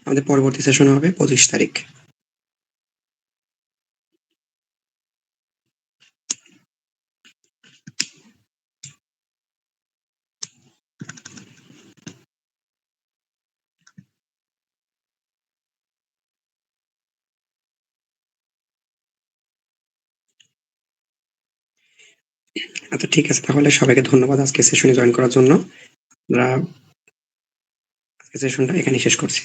আমাদের পরবর্তী সেশন হবে 25 তারিখ। আচ্ছা, ঠিক আছে, তাহলে সবাইকে ধন্যবাদ আজকের সেশনে জয়েন করার জন্য। আমরা আজকের সেশনটা এখানেই শেষ করছি।